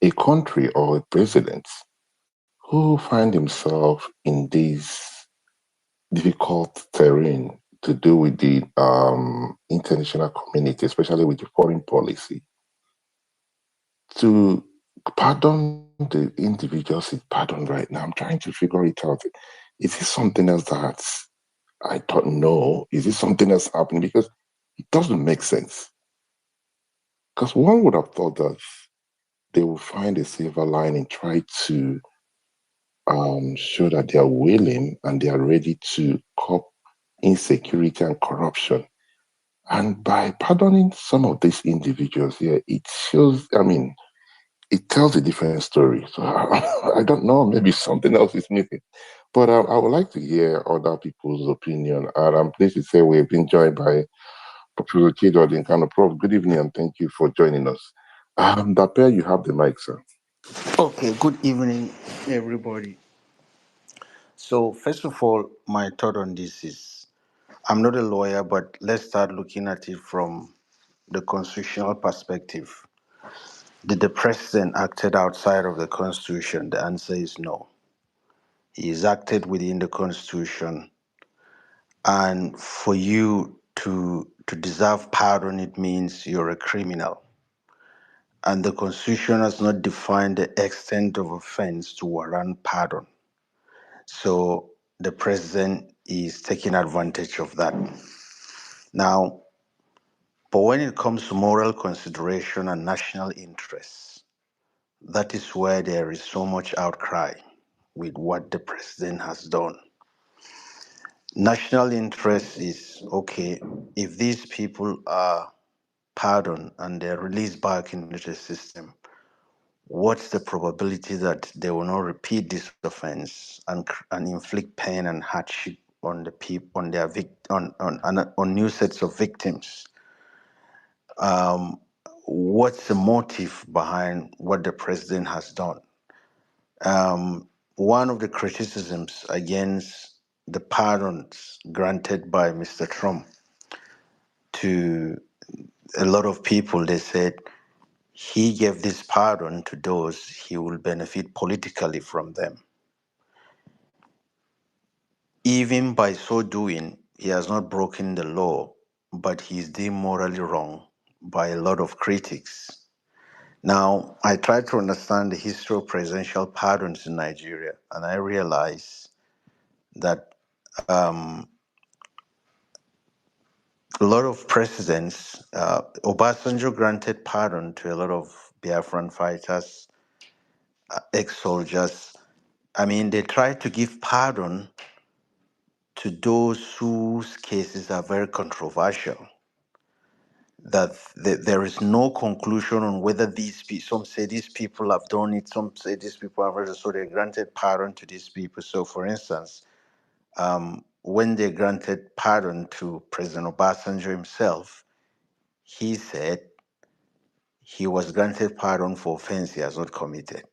a country or a president who find himself in this difficult terrain to do with the international community, especially with the foreign policy, to pardon the individuals he pardoned right now. I'm trying to figure it out. Is this something else that I don't know? Is this something else happening? Because it doesn't make sense. Because one would have thought that they will find a silver lining, try to show that they are willing and they are ready to curb insecurity and corruption. And by pardoning some of these individuals here, it shows, I mean, it tells a different story. So I don't know, maybe something else is missing. But I would like to hear other people's opinion. And I'm pleased to say we've been joined by Professor Chido Dinkano. Prof, good evening and thank you for joining us. Daper, you have the mic, sir. Okay, good evening, everybody. So, first of all, my thought on this is I'm not a lawyer, but let's start looking at it from the constitutional perspective. Did the president acted outside of the constitution? The answer is no. He is acted within the constitution, and for you to deserve pardon, it means you're a criminal. And the constitution has not defined the extent of offense to warrant pardon. So the president is taking advantage of that. Now, but when it comes to moral consideration and national interests, that is where there is so much outcry with what the president has done. National interest is okay, if these people are pardoned and they're released back into the system, what's the probability that they will not repeat this offense and inflict pain and hardship on the people, on their on new sets of victims? What's the motive behind what the president has done? One of the criticisms against the pardons granted by Mr. Trump to a lot of people, they said he gave this pardon to those he will benefit politically from them. Even by so doing, he has not broken the law, but he is deemed morally wrong by a lot of critics. Now, I try to understand the history of presidential pardons in Nigeria, and I realize that a lot of presidents, Obasanjo granted pardon to a lot of Biafran fighters, ex-soldiers. I mean, they try to give pardon to those whose cases are very controversial. That there is no conclusion on whether these people, some say these people have done it, some say these people have done it, so they granted pardon to these people. So, for instance, when they granted pardon to President Obasanjo himself, he said he was granted pardon for offense he has not committed.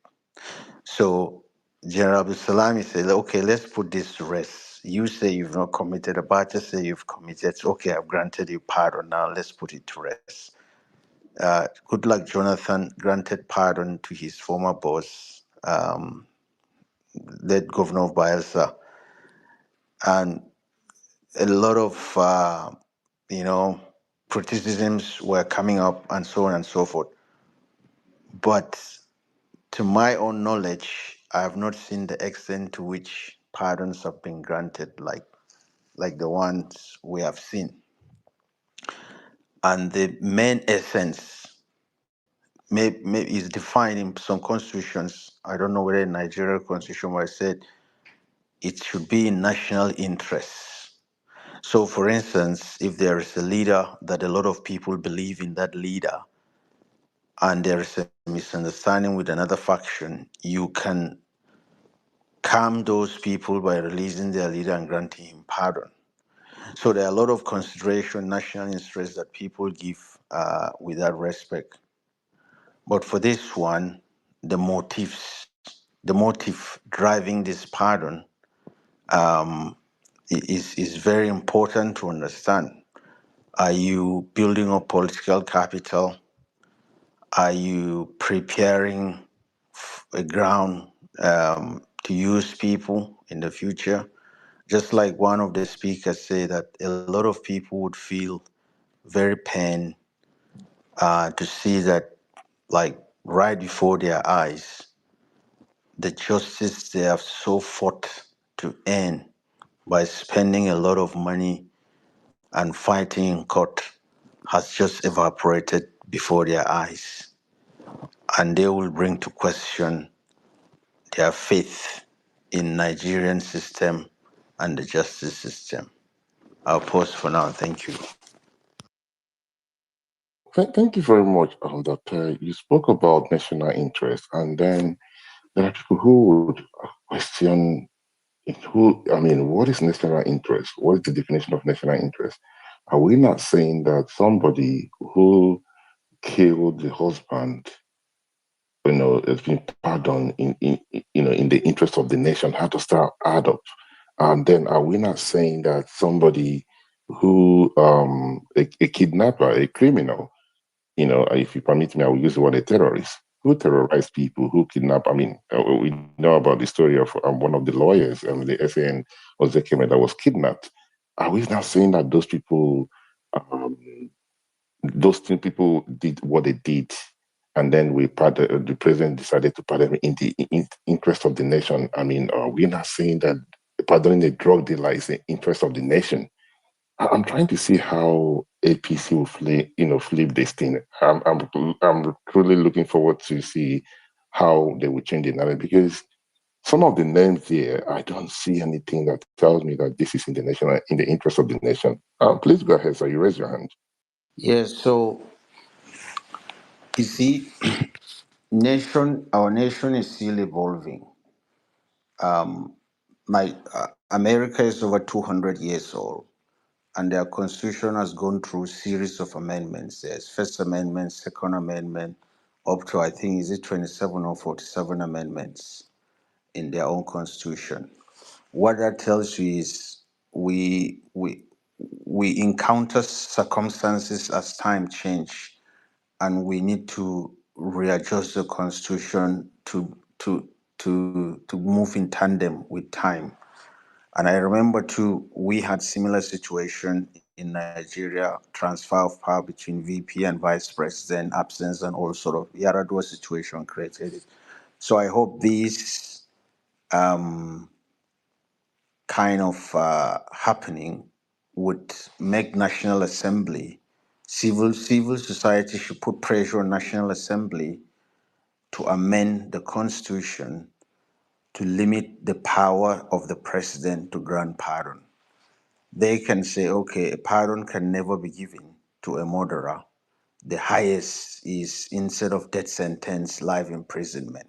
So General Abdulsalami said, okay, let's put this to rest. You say you've not committed, Abacha say you've committed. Okay, I've granted you pardon. Now let's put it to rest. Goodluck Jonathan granted pardon to his former boss, late Governor of Bayelsa. And a lot of, criticisms were coming up and so on and so forth. But to my own knowledge, I have not seen the extent to which pardons have been granted like the ones we have seen. And the main essence may is defined in some constitutions. I don't know whether in Nigerian constitution where it said it should be in national interests. So for instance, if there is a leader that a lot of people believe in that leader, and there is a misunderstanding with another faction, you can calm those people by releasing their leader and granting him pardon. So there are a lot of consideration, national interest that people give with that respect. But for this one, the motive driving this pardon is very important to understand. Are you building up political capital? Are you preparing a ground to use people in the future. Just like one of the speakers said, that a lot of people would feel very pain to see that, like right before their eyes, the justice they have so fought to earn by spending a lot of money and fighting in court has just evaporated before their eyes. And they will bring to question their faith in Nigerian system and the justice system. I'll pause for now. Thank you. Thank you very much, Doctor. You spoke about national interest, and then there are people who would question what is national interest? What is the definition of national interest? Are we not saying that somebody who killed the husband, has been pardoned in the interest of the nation? How does that add up? And then are we not saying that somebody who a kidnapper, a criminal, if you permit me, I will use the word a terrorist, who terrorize people, who kidnap. We know about the story of one of the lawyers, the SAN Ozekeme, that was kidnapped. Are we now saying that um, those two people did what they did, and then the president decided to pardon in the interest of the nation? We're not saying that pardoning a drug dealer is the interest of the nation. I'm trying to see how APC will flip this thing. I'm truly looking forward to see how they will change the narrative, because some of the names here, I don't see anything that tells me that this is in the interest of the nation. Please go ahead, sir. You raise your hand. Yes, so you see, our nation is still evolving. America is over 200 years old, and their constitution has gone through a series of amendments. There's First Amendment, Second Amendment, up to, I think, is it 27 or 47 amendments in their own constitution. What that tells you is we we we encounter circumstances as time change, and we need to readjust the constitution to move in tandem with time. And I remember too, we had similar situation in Nigeria, transfer of power between VP and vice president, absence, and all sort of Yaradua situation created it. So I hope these kind of happening would make National Assembly, civil society should put pressure on National Assembly to amend the Constitution to limit the power of the president to grant pardon. They can say, okay, a pardon can never be given to a murderer. The highest is, instead of death sentence, life imprisonment.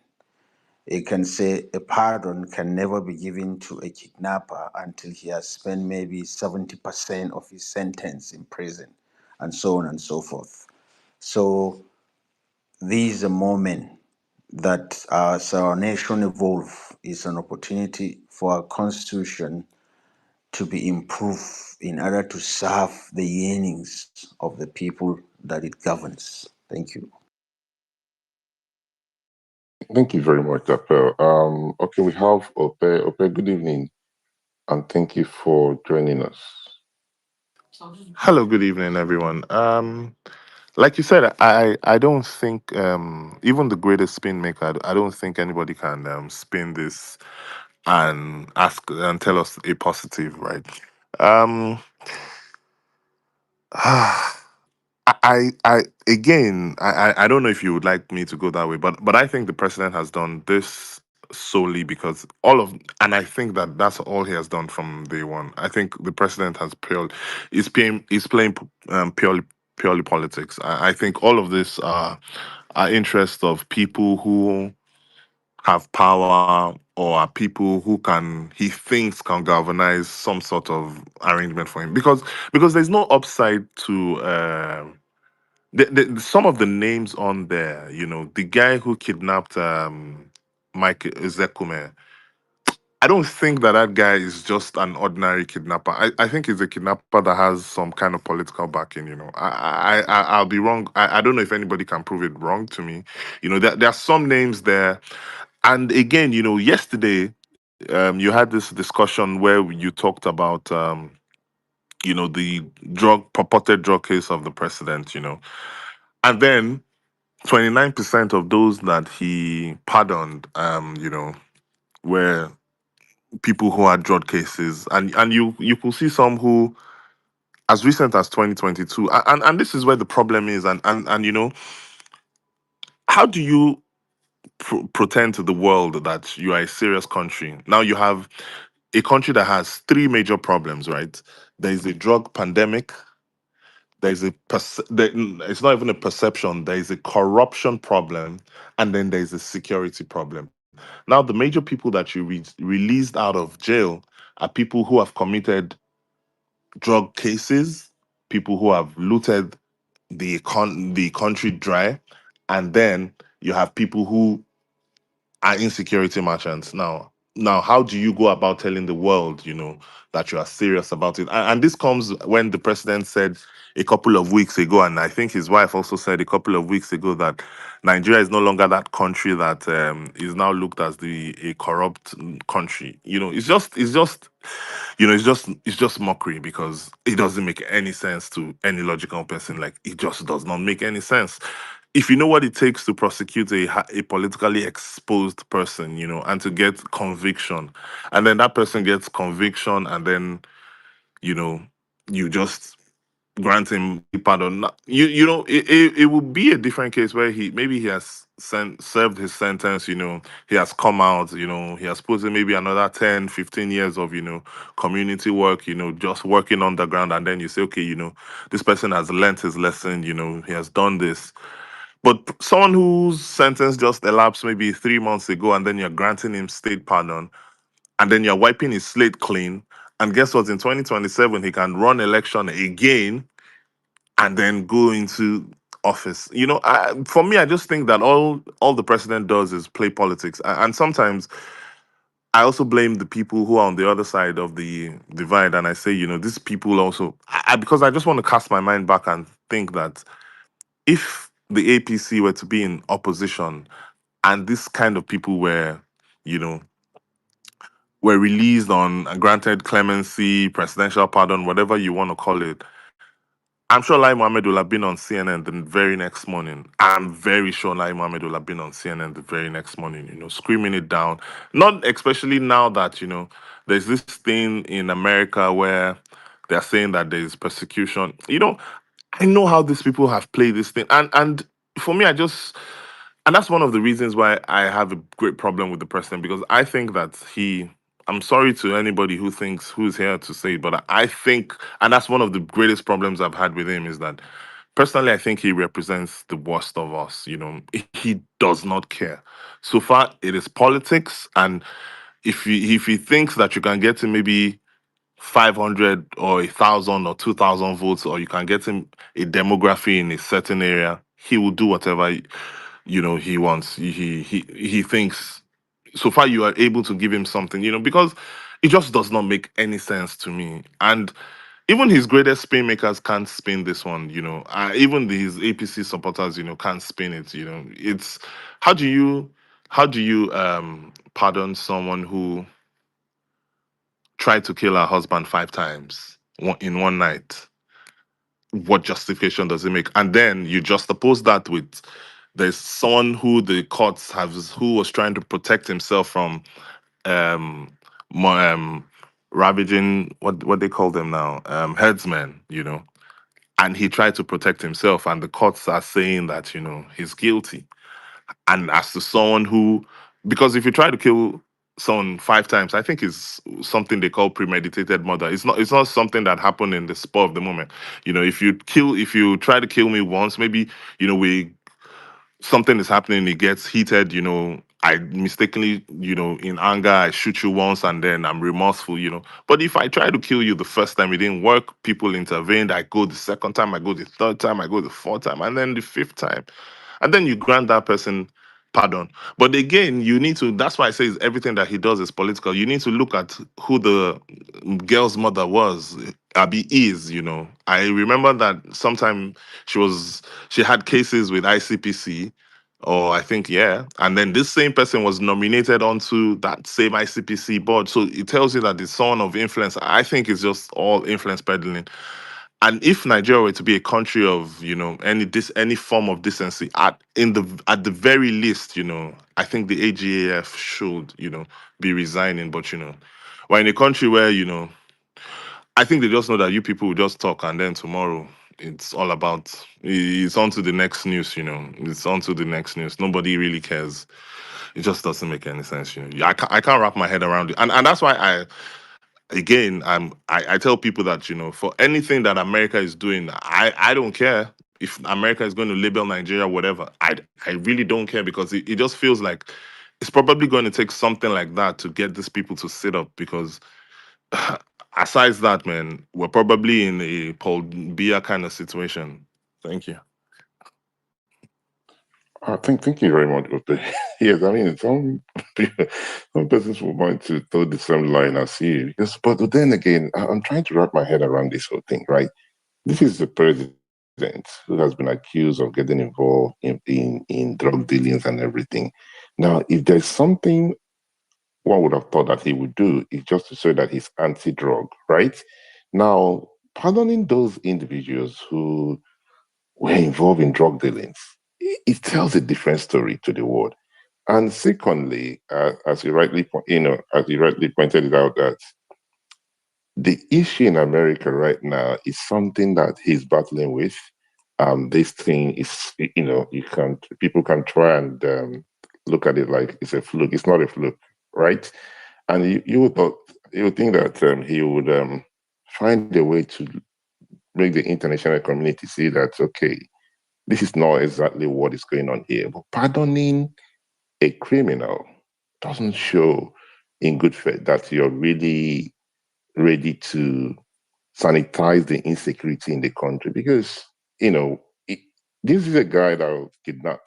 It can say a pardon can never be given to a kidnapper until he has spent maybe 70% of his sentence in prison, and so on and so forth. So this is a moment that as our nation evolve is an opportunity for our constitution to be improved in order to serve the yearnings of the people that it governs. Thank you. Thank you very much, Dapper. Okay, we have Ope. Ope, good evening, and thank you for joining us. Hello, good evening, everyone. Like you said, I don't think even the greatest spin maker, I don't think anybody can spin this and ask and tell us a positive, right? Um, I again, I don't know if you would like me to go that way, but I think the president has done this solely because and I think that that's all he has done from day one. I think the president has playing purely politics. I think all of this are interests of people who have power or are people who he thinks can galvanize some sort of arrangement for him because there's no upside to. Some of the names on there, the guy who kidnapped Mike Ezekume, I don't think that guy is just an ordinary kidnapper. I think he's a kidnapper that has some kind of political backing. I'll be wrong. I don't know if anybody can prove it wrong to me. There are some names there. And again, yesterday, you had this discussion where you talked about, the purported drug case of the president, and then 29% of those that he pardoned, were people who had drug cases, and you could see some who, as recent as 2022, and this is where the problem is, and how do you pretend to the world that you are a serious country? Now you have a country that has three major problems, right? There is a drug pandemic. It's not even a perception. There is a corruption problem, and then there is a security problem. Now, the major people that you released out of jail are people who have committed drug cases, people who have looted the country dry, and then you have people who are insecurity merchants. Now, how do you go about telling the world, that you are serious about it? And this comes when the president said a couple of weeks ago, and I think his wife also said a couple of weeks ago, that Nigeria is no longer that country that is now looked as a corrupt country. It's just mockery, because it doesn't make any sense to any logical person. Like, it just does not make any sense. If you know what it takes to prosecute a politically exposed person, and to get conviction, and then that person gets conviction, and then you know you just grant him a pardon. It would be a different case where he has served his sentence. He has come out. He has put in maybe another 10, 15 years of community work. Just working on the ground, and then you say, okay, this person has learnt his lesson. He has done this. But someone whose sentence just elapsed maybe 3 months ago, and then you're granting him state pardon, and then you're wiping his slate clean. And guess what? In 2027, he can run election again and then go into office. For me, I just think that all the president does is play politics. And sometimes I also blame the people who are on the other side of the divide. And I say, these people also, because I just want to cast my mind back and think that if the APC were to be in opposition, and this kind of people you know, were released on granted clemency, presidential pardon, whatever you want to call it, I'm sure Lai Mohammed will have been on CNN the very next morning. I'm very sure Lai Mohammed will have been on CNN the very next morning, screaming it down. Not especially now that, there's this thing in America where they're saying that there's persecution. I know how these people have played this thing. And for me, and that's one of the reasons why I have a great problem with the president, because I think that I'm sorry to anybody who's here to say it, but I think, and that's one of the greatest problems I've had with him, is that personally, I think he represents the worst of us. He does not care. So far, it is politics. And if he thinks that you can get him maybe 500 or 1,000 or 2,000 votes, or you can get him a demography in a certain area, he will do whatever he wants. He thinks, so far you are able to give him something, because it just does not make any sense to me. And even his greatest spin makers can't spin this one. Even his APC supporters, can't spin it. It's how do you pardon someone who tried to kill her husband 5 times in one night? What justification does it make? And then you just oppose that with, there's someone who the courts have, who was trying to protect himself from um, ravaging, what they call them now, headsmen, and he tried to protect himself, and the courts are saying that he's guilty. And as to someone who, because if you try to kill someone 5 times, I think is something they call premeditated murder. It's not something that happened in the spur of the moment. If you try to kill me once, maybe we something is happening, it gets heated, I mistakenly, in anger, I shoot you once, and then I'm remorseful. But if I try to kill you the first time, it didn't work, people intervened, I go the second time, I go the third time, I go the fourth time, and then the fifth time. And then you grant that person pardon. But again, you need to, that's why I say everything that he does is political. You need to look at who the girl's mother was, Abby is, I remember that sometime she had cases with ICPC, Or I think, yeah. And then this same person was nominated onto that same ICPC board. So it tells you that it's someone of influence. I think it's just all influence peddling. And if Nigeria were to be a country of, any form of decency, at the very least, I think the AGAF should, be resigning. But we're in a country where, I think they just know that you people will just talk, and then tomorrow it's all about, it's on to the next news. It's on to the next news. Nobody really cares. It just doesn't make any sense. I can't wrap my head around it, and that's why I tell people that for anything that America is doing, I don't care if America is going to label Nigeria whatever. I really don't care, because it just feels like it's probably going to take something like that to get these people to sit up, because aside that, man, we're probably in a Paul Biya kind of situation. Thank you. Thank you very much, Ope. Yes, I mean, some persons will want to throw the same line as you. Because, but then again, I'm trying to wrap my head around this whole thing, right? This is the president who has been accused of getting involved in drug dealings and everything. Now, if there's something one would have thought that he would do, is just to show that he's anti-drug, right? Now, pardoning those individuals who were involved in drug dealings, it tells a different story to the world. And secondly, as you rightly pointed it out, that the issue in America right now is something that he's battling with. This thing is, you can people can try and look at it like it's a fluke. It's not a fluke, right? And you would think that he would find a way to make the international community see that okay, this is not exactly what is going on here. But pardoning a criminal doesn't show in good faith that you're really ready to sanitize the insecurity in the country because you know it, this is a guy that will kidnap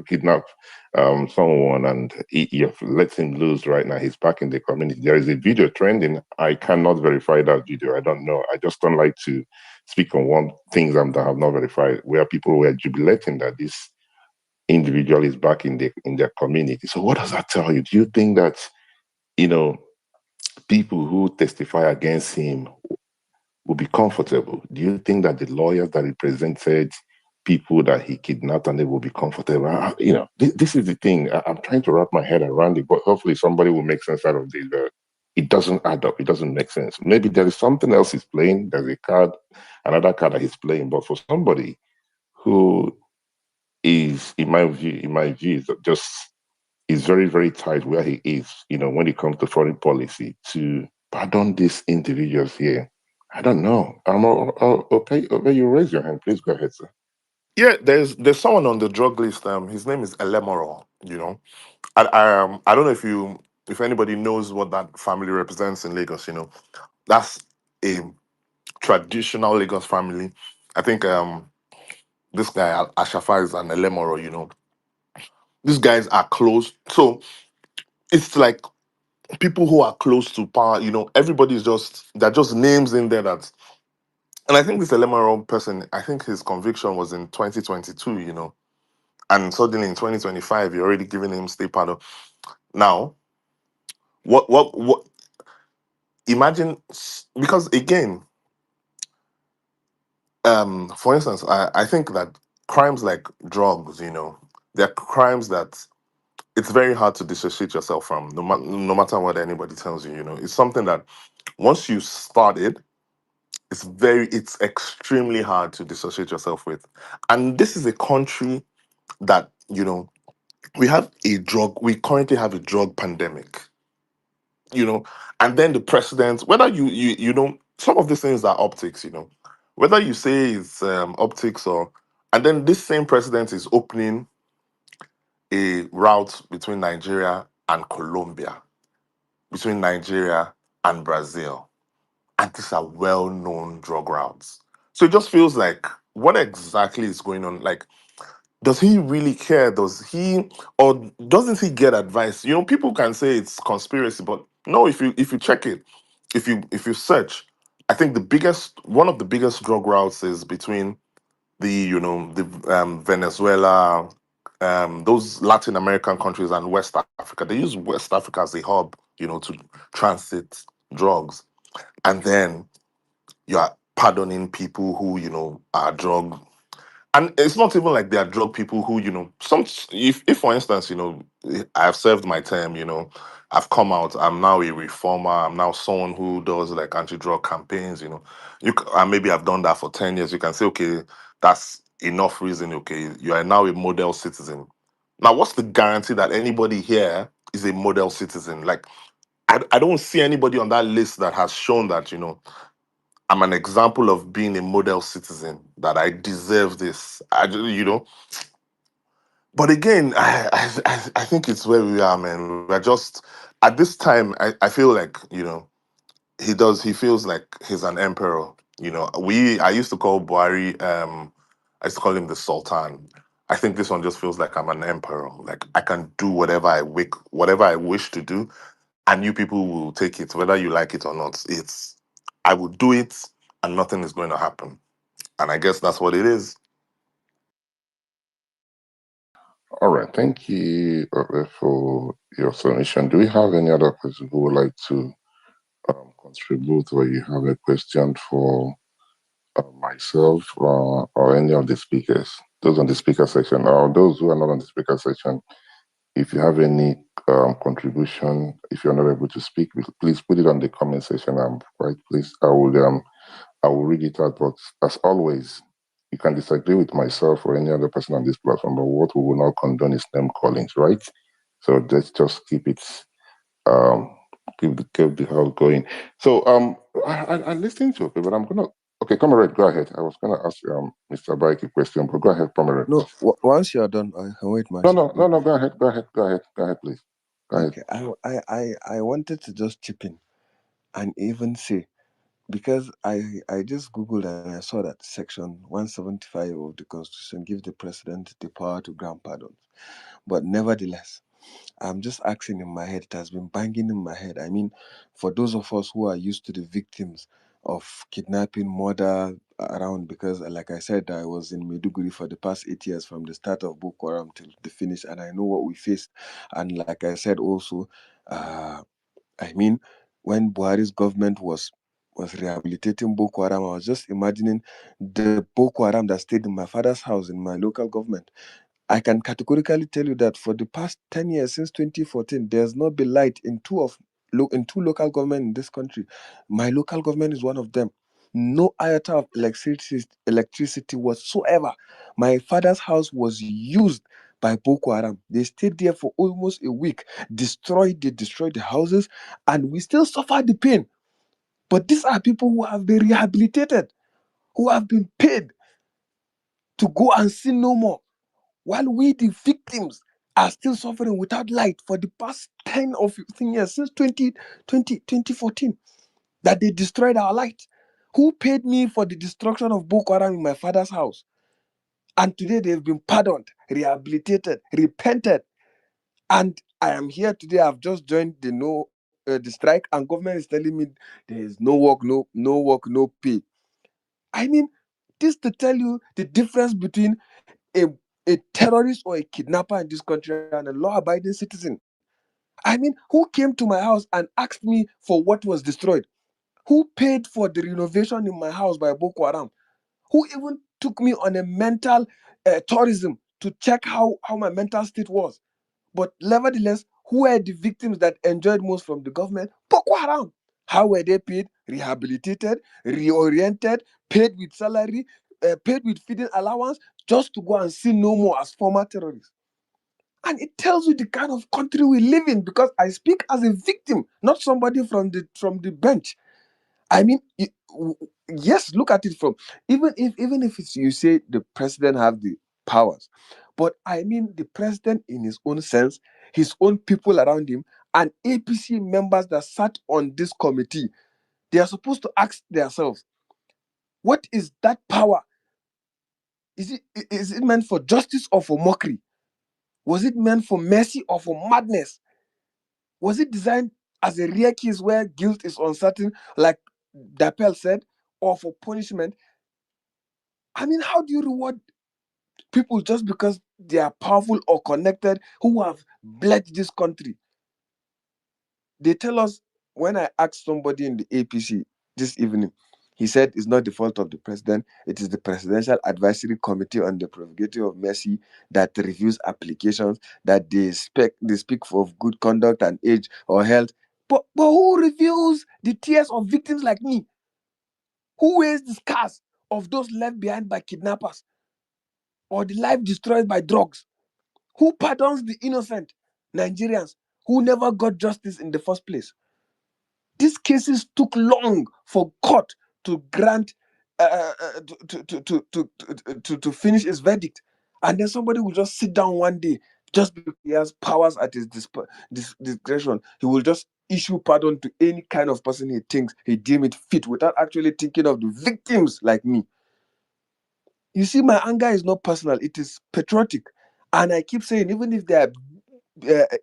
kidnap someone, and you have let him loose right now. He's back in the community. There is a video trending. I cannot verify that video. I don't know. I just don't like to speak on one things that I have not verified, where people were jubilating that this individual is back in their community. So what does that tell you? Do you think that you know people who testify against him will be comfortable? Do you think that the lawyers that represented people that he kidnapped and they will be comfortable? This is the thing. I'm trying to wrap my head around it, but hopefully somebody will make sense out of this. It doesn't add up. It doesn't make sense. Maybe there is something else he's playing. There's another card that he's playing. But for somebody who is, in my view, just is very, very tight where he is, when it comes to foreign policy, to pardon these individuals here. I don't know. Okay, you raise your hand. Please go ahead, sir. Yeah, there's someone on the drug list. His name is Elemoro. I don't know if anybody knows what that family represents in Lagos. That's a traditional Lagos family. I think this guy Ashafa is an Elemoro. These guys are close, so it's like people who are close to power. Everybody's just they're just names in there that. And I think this Elemoro person, I think his conviction was in 2022. And suddenly in 2025, you're already giving him state pardon. Now, what imagine, because again, for instance, I think that crimes like drugs, they're crimes that it's very hard to dissociate yourself from, no matter what anybody tells you. It's something that once you start it, it's extremely hard to dissociate yourself with. And this is a country that, we currently have a drug pandemic. And then the president, whether some of these things are optics, whether you say it's optics, and then this same president is opening a route between Nigeria and Colombia, between Nigeria and Brazil, and these are well-known drug routes. So it just feels like, what exactly is going on? Like, does he really care? Or doesn't he get advice? People can say it's conspiracy, but no, if you check it, if you search, I think one of the biggest drug routes is between the Venezuela, those Latin American countries and West Africa, they use West Africa as a hub, to transit drugs. And then you are pardoning people who, are drug. And it's not even like they are drug people who, if for instance, I've served my term, I've come out, I'm now a reformer, I'm now someone who does like anti-drug campaigns, and maybe I've done that for 10 years. You can say, okay, that's enough reason, okay, you are now a model citizen. Now, what's the guarantee that anybody here is a model citizen? Like, I don't see anybody on that list that has shown that, I'm an example of being a model citizen, that I deserve this. But again, I think it's where we are, man. We're just at this time. I feel like he feels like he's an emperor. I used to call Buhari. I used to call him the Sultan. I think this one just feels like I'm an emperor. Like I can do whatever I wish to do, and you people will take it, whether you like it or not. I will do it, and nothing is going to happen. And I guess that's what it is. All right. Thank you for your submission. Do we have any other person who would like to contribute, or you have a question for myself or any of the speakers? Those on the speaker section, or those who are not on the speaker section, if you have any contribution, if you're not able to speak, please put it on the comment section. I'm quite pleased. I will read it out. But as always, you can disagree with myself or any other person on this platform, but what we will not condone is name callings, right? So let's just um keep the house going. So I'm listening to it, but I'm gonna okay, Comrade, go ahead. I was gonna ask Mr. Bike a question, but go ahead, Comrade. No, once you're done, I can wait No, myself. no, no, no, go ahead, please. Go ahead. Okay, I wanted to just chip in and even say, because I just googled and I saw that section 175 of the Constitution gives the president the power to grant pardons. But nevertheless, I'm just asking in my head, it has been banging in my head. I mean, for those of us who are used to the victims of kidnapping, murder around, because like I said, I was in Maiduguri for the past 8 years from the start of Boko Haram till the finish, and I know what we faced. And like I said also, uh, I mean, when Buhari's government was rehabilitating Boko Haram, I was just imagining the Boko Haram that stayed in my father's house in my local government. I can categorically tell you that for the past 10 years, since 2014, there's not been light in in two local government in this country. My local government is one of them. No iota of electricity whatsoever. My father's house was used by Boko Haram. They stayed there for almost a week, they destroyed the houses, and we still suffer the pain. But these are people who have been rehabilitated, who have been paid to go and sin no more, while we, the victims, are still suffering without light for the past 10 or 15 years, since 2014, that they destroyed our light. Who paid me for the destruction of Boko Haram in my father's house? And today they've been pardoned, rehabilitated, repented. And I am here today. I've just joined the strike, and government is telling me there is no work, no work, no pay. I mean, this to tell you the difference between a, a terrorist or a kidnapper in this country and a law-abiding citizen. I mean, who came to my house and asked me for what was destroyed? Who paid for the renovation in my house by Boko Haram? Who even took me on a mental tourism to check how my mental state was? But nevertheless, who were the victims that enjoyed most from the government? Boko Haram. How were they paid? Rehabilitated, reoriented, paid with salary, paid with feeding allowance, just to go and see no more as former terrorists. And it tells you the kind of country we live in, because I speak as a victim, not somebody from the bench. I mean, yes, look at it from, even if you say the president have the powers, but I mean the president in his own sense, his own people around him, and APC members that sat on this committee, they are supposed to ask themselves, what is that power? Is it meant for justice or for mockery? Was it meant for mercy or for madness? Was it designed as a rare case where guilt is uncertain, like Dapel said, or for punishment? I mean, how do you reward people just because they are powerful or connected who have bled this country. They tell us, when I asked somebody in the APC this evening, he said it's not the fault of the president, it is the Presidential Advisory Committee on the Prerogative of Mercy that reviews applications, that they speak of good conduct and age or health. But who reviews the tears of victims like me? Who weighs the scars of those left behind by kidnappers or the life destroyed by drugs? Who pardons the innocent Nigerians who never got justice in the first place? These cases took long for court to grant to finish its verdict, and then somebody will just sit down one day just because he has powers at his discretion. He will just issue pardon to any kind of person he thinks he deem it fit without actually thinking of the victims like me. You see, my anger is not personal; it is patriotic, and I keep saying, even if there are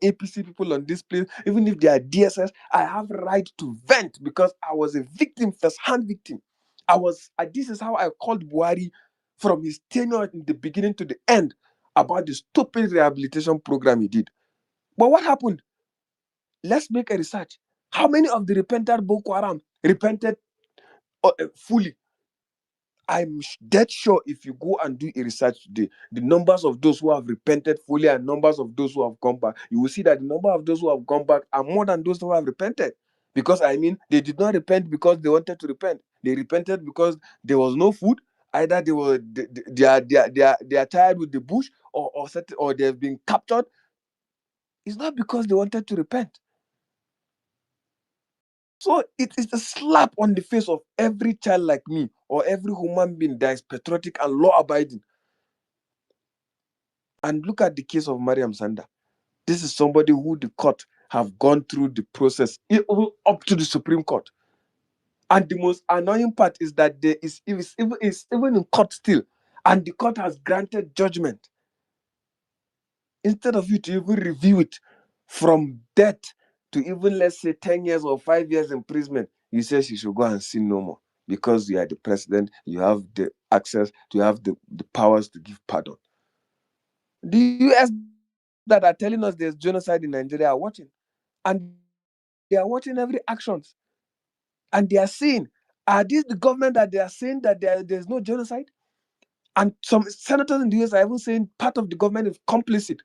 APC people on this place, even if they are DSS, I have right to vent because I was a victim, first-hand victim. This is how I called Buhari from his tenure in the beginning to the end about the stupid rehabilitation program he did. But what happened? Let's make a research. How many of the repentant Boko Haram repented fully? I'm dead sure if you go and do a research today, the numbers of those who have repented fully and numbers of those who have gone back, you will see that the number of those who have gone back are more than those who have repented. Because I mean, they did not repent because they wanted to repent. They repented because there was no food. Either they are tired with the bush, or they have been captured. It's not because they wanted to repent. So it is a slap on the face of every child like me or every human being that is patriotic and law-abiding. And look at the case of Mariam Sanda. This is somebody who the court have gone through the process up to the Supreme Court. And the most annoying part is that it's even in court still, and the court has granted judgment. Instead of you to even review it from death to even, let's say, 10 years or 5 years imprisonment, you say she should go and sin no more because you are the president, you have the access, you have the powers to give pardon. The US that are telling us there's genocide in Nigeria are watching, and they are watching every actions, and they are saying, are these the government that they are saying that there's no genocide? And some senators in the US are even saying part of the government is complicit.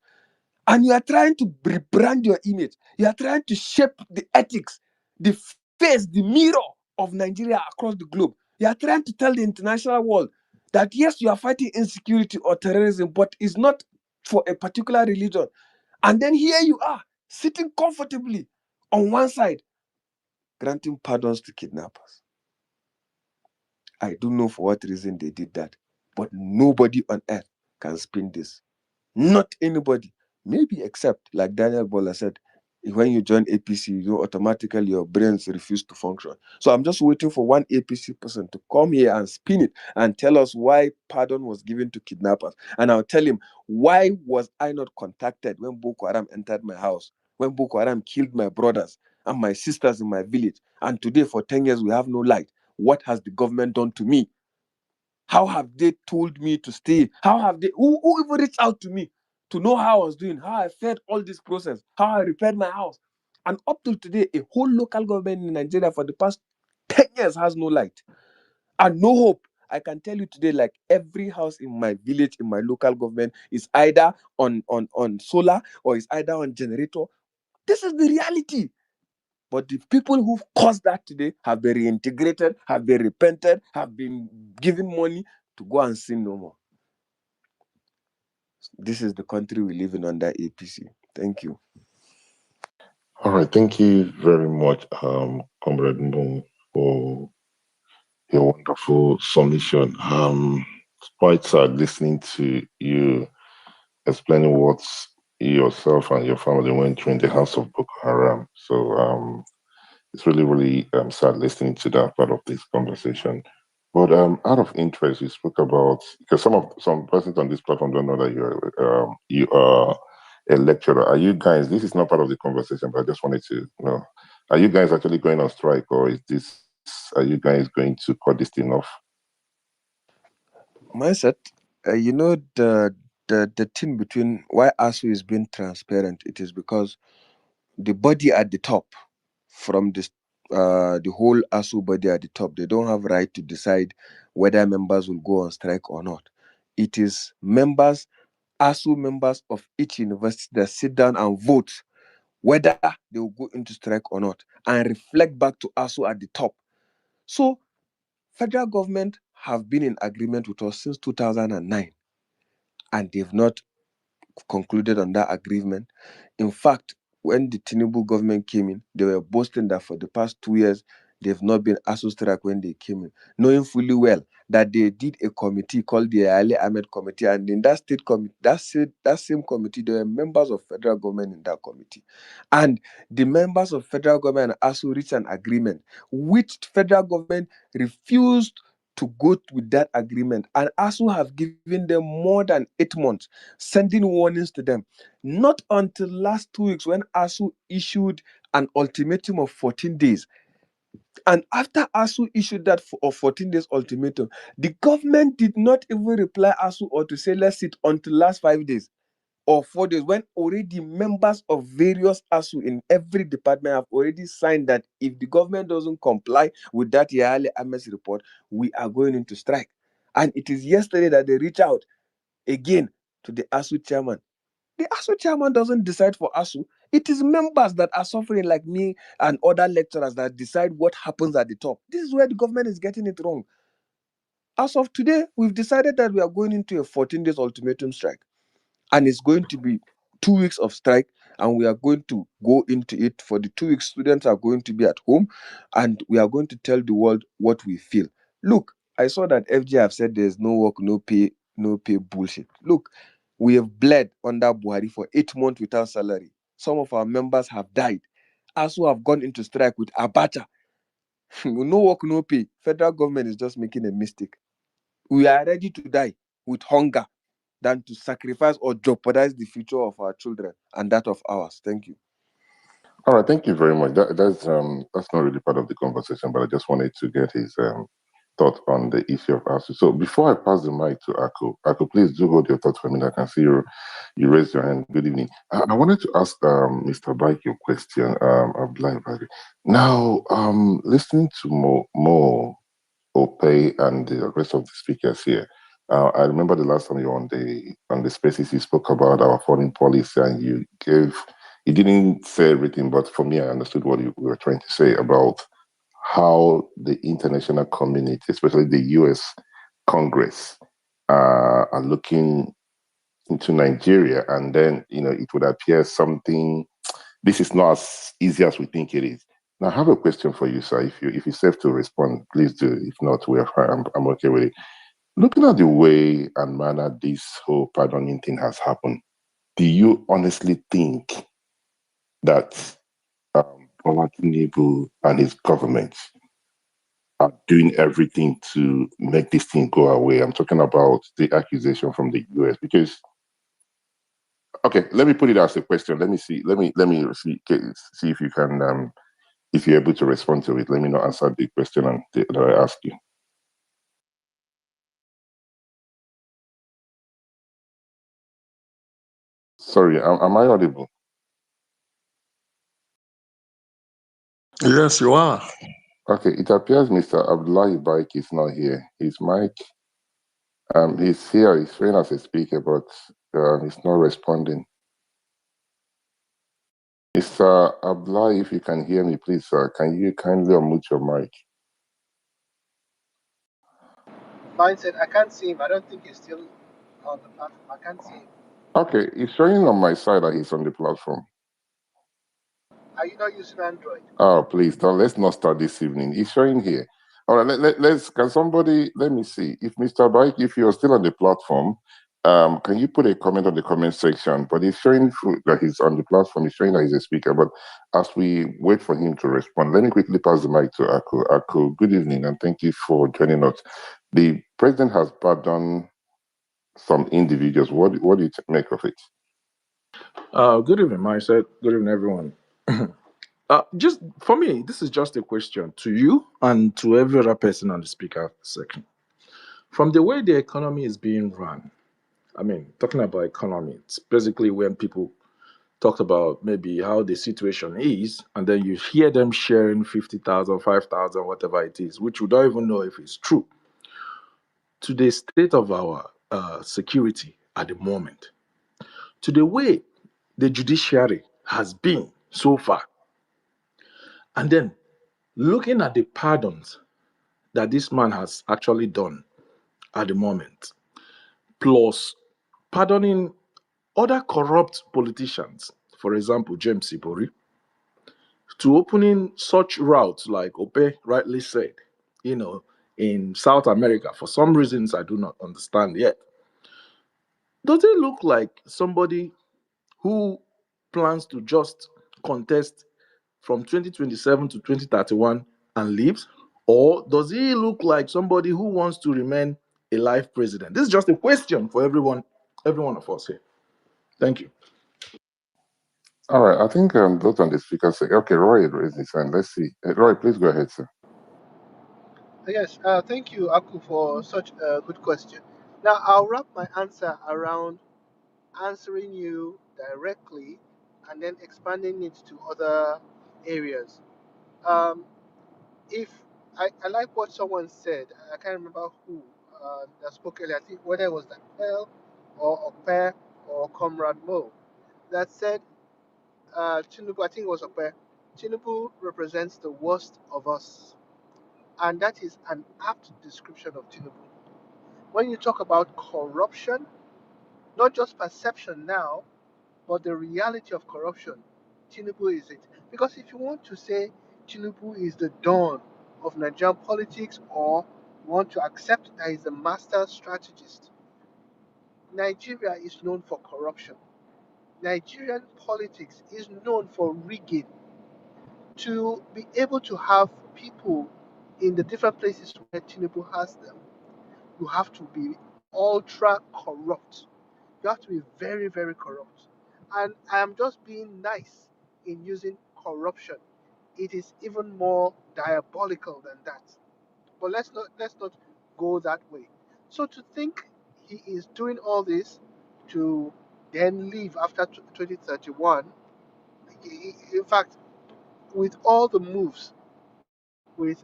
And you are trying to rebrand your image. You are trying to shape the ethics, the face, the mirror of Nigeria across the globe. You are trying to tell the international world that yes, you are fighting insecurity or terrorism, but it's not for a particular religion. And then here you are, sitting comfortably on one side, granting pardons to kidnappers. I don't know for what reason they did that, but nobody on earth can spin this. Not anybody. Maybe except, like Daniel Bola said, when you join APC, you automatically your brains refuse to function. So I'm just waiting for one APC person to come here and spin it and tell us why pardon was given to kidnappers. And I'll tell him, why was I not contacted when Boko Haram entered my house? When Boko Haram killed my brothers and my sisters in my village? And today, for 10 years, we have no light. What has the government done to me? How have they told me to stay? How have they, who even reached out to me to know how I was doing, how I fed all this process, how I repaired my house? And up till today, a whole local government in Nigeria for the past 10 years has no light and no hope. I can tell you today, like every house in my village, in my local government, is either on solar or is either on generator. This is the reality. But the people who've caused that today have been reintegrated, have been repented, have been given money to go and sin no more. This is the country we live in under APC. Thank you. All right, thank you very much, Comrade Moon, for your wonderful submission. It's quite sad listening to you explaining what yourself and your family went through in the house of Boko Haram. So it's really, really sad listening to that part of this conversation. But out of interest, you spoke about, because some persons on this platform don't know that you are a lecturer. Are you guys? This is not part of the conversation, but I just wanted to know: are you guys actually going on strike, or is this? Are you guys going to cut this thing off? Mindset. You know the thing between why ASU is being transparent. It is because the body at the top, from this the whole ASU body at the top, they don't have right to decide whether members will go on strike or not. It is members, ASU members of each university that sit down and vote whether they will go into strike or not, and reflect back to ASU at the top. So federal government have been in agreement with us since 2009, and they've not concluded on that agreement. In fact, when the Tinubu government came in, they were boasting that for the past 2 years, they've not been ASU strike when they came in, knowing fully well that they did a committee called the Ali Ahmed Committee, and in that state committee, that same committee, there were members of federal government in that committee, and the members of federal government and ASU reached an agreement, which federal government refused to go with that agreement, and ASU have given them more than 8 months, sending warnings to them. Not until last 2 weeks when ASU issued an ultimatum of 14 days. And after ASU issued that of 14 days ultimatum, the government did not even reply ASU or to say let's sit until last 5 days or 4 days, when already members of various ASU in every department have already signed that if the government doesn't comply with that Yale Ames report, we are going into strike. And it is yesterday that they reach out again to the ASU chairman. The ASU chairman doesn't decide for ASU. It is members that are suffering, like me and other lecturers, that decide what happens at the top. This is where the government is getting it wrong. As of today, we've decided that we are going into a 14 days ultimatum strike, and it's going to be 2 weeks of strike, and we are going to go into it. For the 2 weeks, students are going to be at home, and we are going to tell the world what we feel. Look, I saw that FG have said there's no work, no pay bullshit. Look, we have bled under Buhari for 8 months without salary. Some of our members have died. ASU have gone into strike with Abacha. No work, no pay. Federal government is just making a mistake. We are ready to die with hunger than to sacrifice or jeopardize the future of our children and that of ours. Thank you. All right, thank you very much. That's not really part of the conversation, but I just wanted to get his thought on the issue of ASU. So before I pass the mic to Ako, please do hold your thoughts for a minute. I can see you raised your hand. Good evening. I wanted to ask Mr. Bike your question, Abdullah Bari. Now, listening to Mo Ope and the rest of the speakers here. I remember the last time you were on the spaces, you spoke about our foreign policy, and you didn't say everything, but for me, I understood what you were trying to say about how the international community, especially the U.S. Congress, are looking into Nigeria, and then it would appear something. This is not as easy as we think it is. Now, I have a question for you, sir. If you're safe to respond, please do. If not, we're fine. I'm okay with it. Looking at the way and manner this whole pardoning thing has happened, do you honestly think that Bola Tinubu and his government are doing everything to make this thing go away? I'm talking about the accusation from the US, because okay, let me put it as a question. Let me see. Let me see if you can if you're able to respond to it. Let me not answer the question that I asked you. Sorry, am I audible? Yes, you are. Okay, it appears Mr. Abdullahi Bike is not here. His mic, he's here. He's showing as a speaker, but he's not responding. Mr. Abdullahi, if you can hear me, please, can you kindly unmute your mic? Mine said, I can't see him. I don't think he's still on the platform. I can't see him. Okay, it's showing on my side that he's on the platform. Are you not using Android? Oh, please, let's not start this evening. It's showing here. All right, let's, can somebody, let me see. If Mr. Bike, if you're still on the platform, can you put a comment on the comment section? But it's showing that he's on the platform. It's showing that he's a speaker. But as we wait for him to respond, let me quickly pass the mic to Ako. Ako, good evening, and thank you for joining us. The president has pardoned some individuals. What do you make of it? Good evening, Mindset. Good evening, everyone. Just for me, this is just a question to you and to every other person on the speaker section. From the way the economy is being run, I mean, talking about economy, it's basically when people talk about maybe how the situation is, and then you hear them sharing 50,000, 5,000, whatever it is, which we don't even know if it's true, to the state of our security at the moment, to the way the judiciary has been so far, and then looking at the pardons that this man has actually done at the moment, plus pardoning other corrupt politicians, for example, James Ibori, to opening such routes like Ope rightly said, you know, in South America, for some reasons I do not understand yet. Does it look like somebody who plans to just contest from 2027 to 2031 and leaves? Or does he look like somebody who wants to remain a life president? This is just a question for every one of us here. Thank you. All right, I think those on the speaker say, okay, Roy raised his hand. Let's see. Roy, please go ahead, sir. Yes, thank you, Aku, for such a good question. Now, I'll wrap my answer around answering you directly and then expanding it to other areas. Um, if I like what someone said, I can't remember who that spoke earlier, I think whether it was that Pearl or Ope or Comrade Mo, that said, Tinubu, I think it was Ope, Tinubu represents the worst of us. And that is an apt description of Tinubu. When you talk about corruption, not just perception now, but the reality of corruption, Tinubu is it. Because if you want to say Tinubu is the dawn of Nigerian politics, or you want to accept that he's a master strategist, Nigeria is known for corruption. Nigerian politics is known for rigging. To be able to have people in the different places where Tinubu has them, you have to be ultra corrupt. You have to be very, very corrupt. And I am just being nice in using corruption. It is even more diabolical than that. But let's not go that way. So to think he is doing all this to then leave after 2031, in fact, with all the moves, with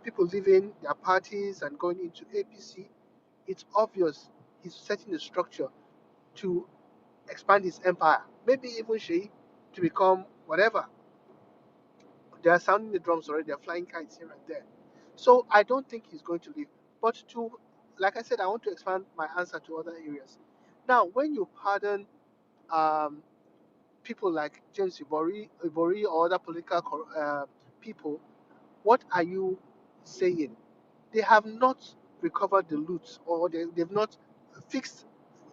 people leaving their parties and going into APC, it's obvious he's setting the structure to expand his empire. Maybe even Sheikh to become whatever. They are sounding the drums already, they're flying kites here and there. So I don't think he's going to leave. But to, like I said, I want to expand my answer to other areas. Now, when you pardon um, people like James Ibori or other political people, what are you saying? They have not recovered the loot, or they've not fixed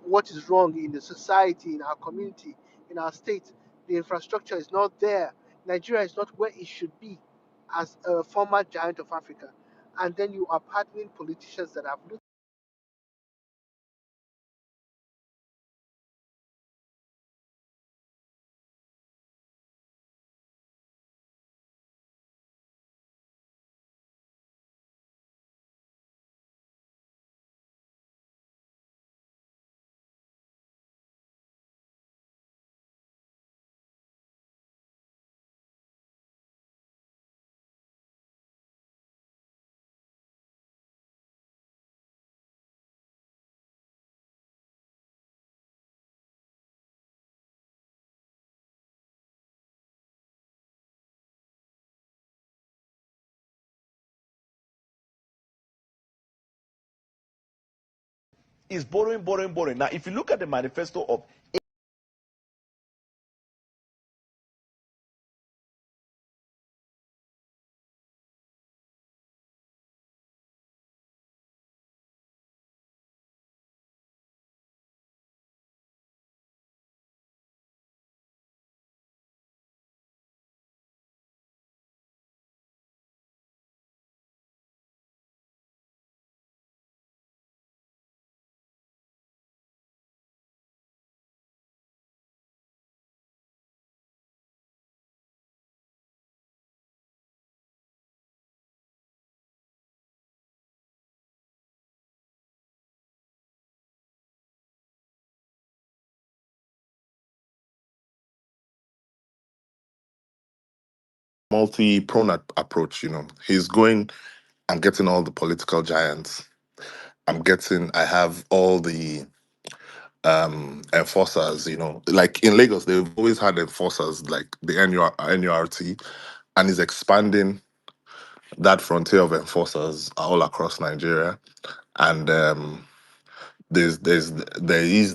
what is wrong in the society, in our community, in our state. The infrastructure is not there. Nigeria is not where it should be as a former giant of Africa. And then you are pardoning politicians that have looted. Is borrowing, borrowing, borrowing. Now, if you look at the manifesto of multi-pronged approach. He's going. I'm getting all the political giants. I have all the enforcers. Like in Lagos, they've always had enforcers, like the NURT, and he's expanding that frontier of enforcers all across Nigeria. And there is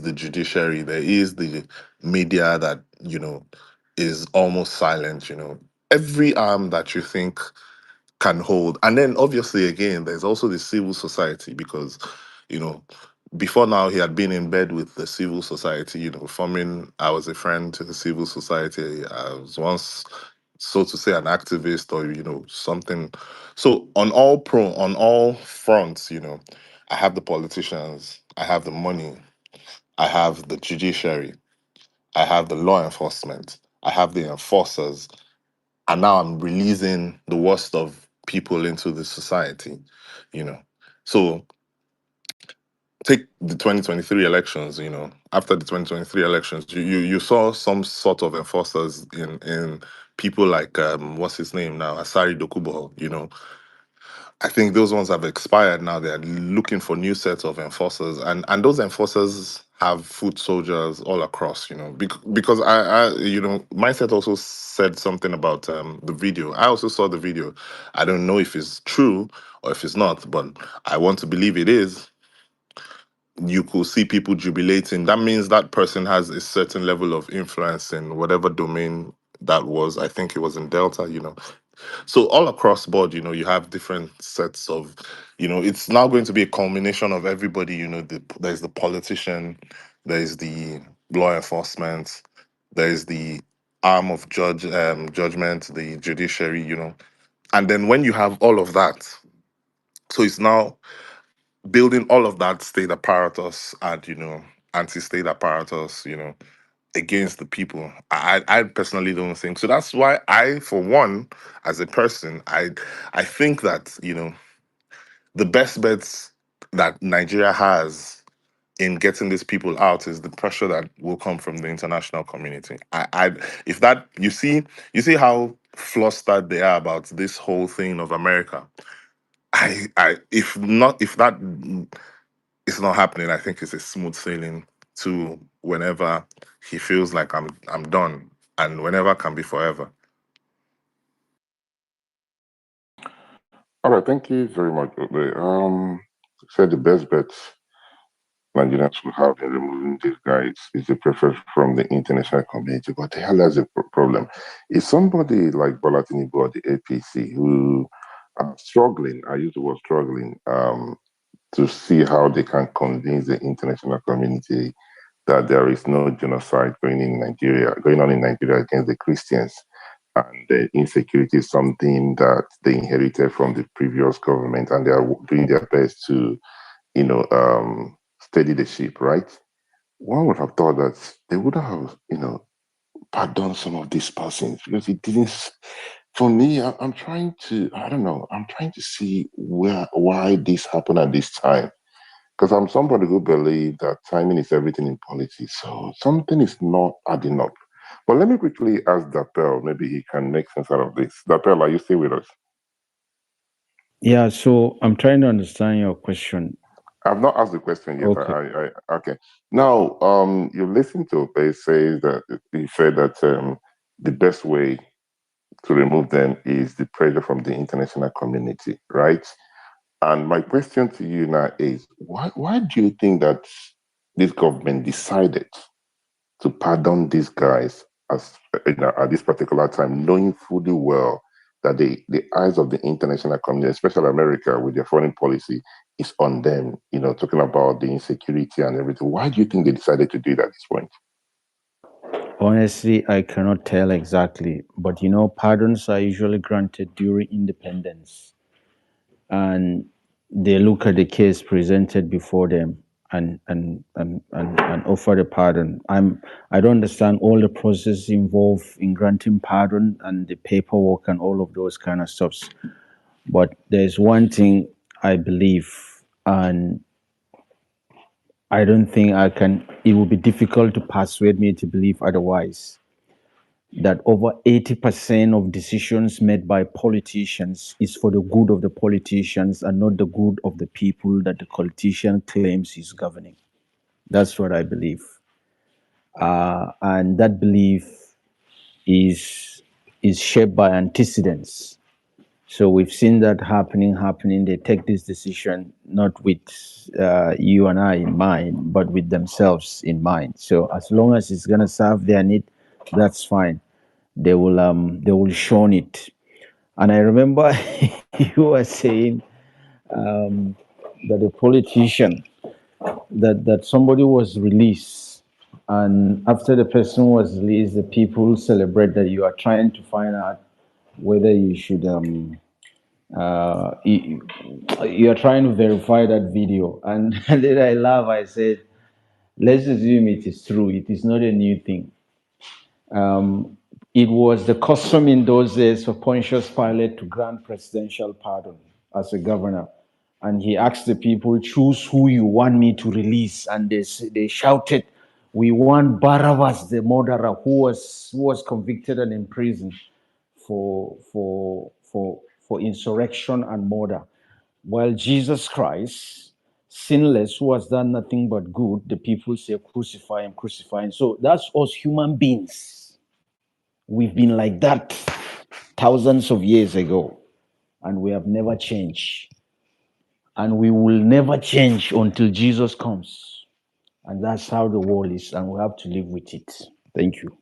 the judiciary, there is the media that is almost silent. Every arm that you think can hold. And then obviously again, there's also the civil society, because you know before now he had been in bed with the civil society, forming. I was a friend to the civil society. I was once, so to say, an activist, or something. So on all fronts, I have the politicians, I have the money, I have the judiciary, I have the law enforcement, I have the enforcers, and now I'm releasing the worst of people into the society, you know. So take the 2023 elections, after the 2023 elections, you saw some sort of enforcers in people like what's his name now, Asari Dokubo, I think those ones have expired now. They're looking for new sets of enforcers, and those enforcers have foot soldiers all across. Because Mindset also said something about the video. I also saw the video. I don't know if it's true or if it's not, but I want to believe it is. You could see people jubilating. That means that person has a certain level of influence in whatever domain that was. I think it was in Delta. So all across board, you have different sets of, it's now going to be a culmination of everybody. There's the politician, there's the law enforcement, there's the arm of judgment, the judiciary. And then when you have all of that, so it's now building all of that state apparatus and anti-state apparatus, against the people. I personally don't think so. That's why I, for one, as a person, I think that the best bets that Nigeria has in getting these people out is the pressure that will come from the international community. If that you see how flustered they are about this whole thing of America. If that is not happening, I think it's a smooth sailing to whenever he feels like I'm done, and whenever can be forever. All right, thank you very much, Obe. Said the best bets Nigerians will have in removing these guys is a preference from the international community. But the hell has a problem? Is somebody like Bola Tinubu or the APC who are struggling, I use the word struggling, to see how they can convince the international community that there is no genocide going on in Nigeria against the Christians, and the insecurity is something that they inherited from the previous government, and they are doing their best to, steady the ship, right? One would have thought that they would have, pardoned some of these persons because it didn't. For me, I'm trying to, I don't know, I'm trying to see why this happened at this time. Because I'm somebody who believes that timing is everything in politics. So something is not adding up. But let me quickly ask Dapel. Maybe he can make sense out of this. Dapel, are you still with us? Yeah, so I'm trying to understand your question. I've not asked the question yet. Okay. Okay. Now, you listened to Obey say that he said that the best way to remove them is the pressure from the international community, right? And my question to you now is, why do you think that this government decided to pardon these guys at this particular time, knowing fully well that the eyes of the international community, especially America with their foreign policy, is on them, talking about the insecurity and everything. Why do you think they decided to do it at this point? Honestly, I cannot tell exactly, but pardons are usually granted during independence, and they look at the case presented before them and offer the pardon. I don't understand all the process involved in granting pardon and the paperwork and all of those kind of stuffs. But there's one thing I believe, and I don't think I can. It will be difficult to persuade me to believe otherwise. that over 80% of decisions made by politicians is for the good of the politicians and not the good of the people that the politician claims he's governing. That's what I believe. And that belief is shaped by antecedents. So we've seen that happening. They take this decision not with you and I in mind, but with themselves in mind. So as long as it's gonna serve their need, that's fine. They will shun it. And I remember you were saying that a politician that somebody was released, and after the person was released, the people celebrate that you are trying to find out whether you should you, you're trying to verify that video. And, and then I laugh. I said, let's assume it is true. It is not a new thing. It was the custom in those days for Pontius Pilate to grant presidential pardon as a governor. And he asked the people, choose who you want me to release. And they shouted, we want Barabbas, the murderer who was convicted and imprisoned for insurrection and murder. While Jesus Christ, sinless, who has done nothing but good, the people say, crucify him, crucify him. So that's us human beings. We've been like that thousands of years ago, and we have never changed. And we will never change until Jesus comes. And that's how the world is, and we have to live with it. Thank you.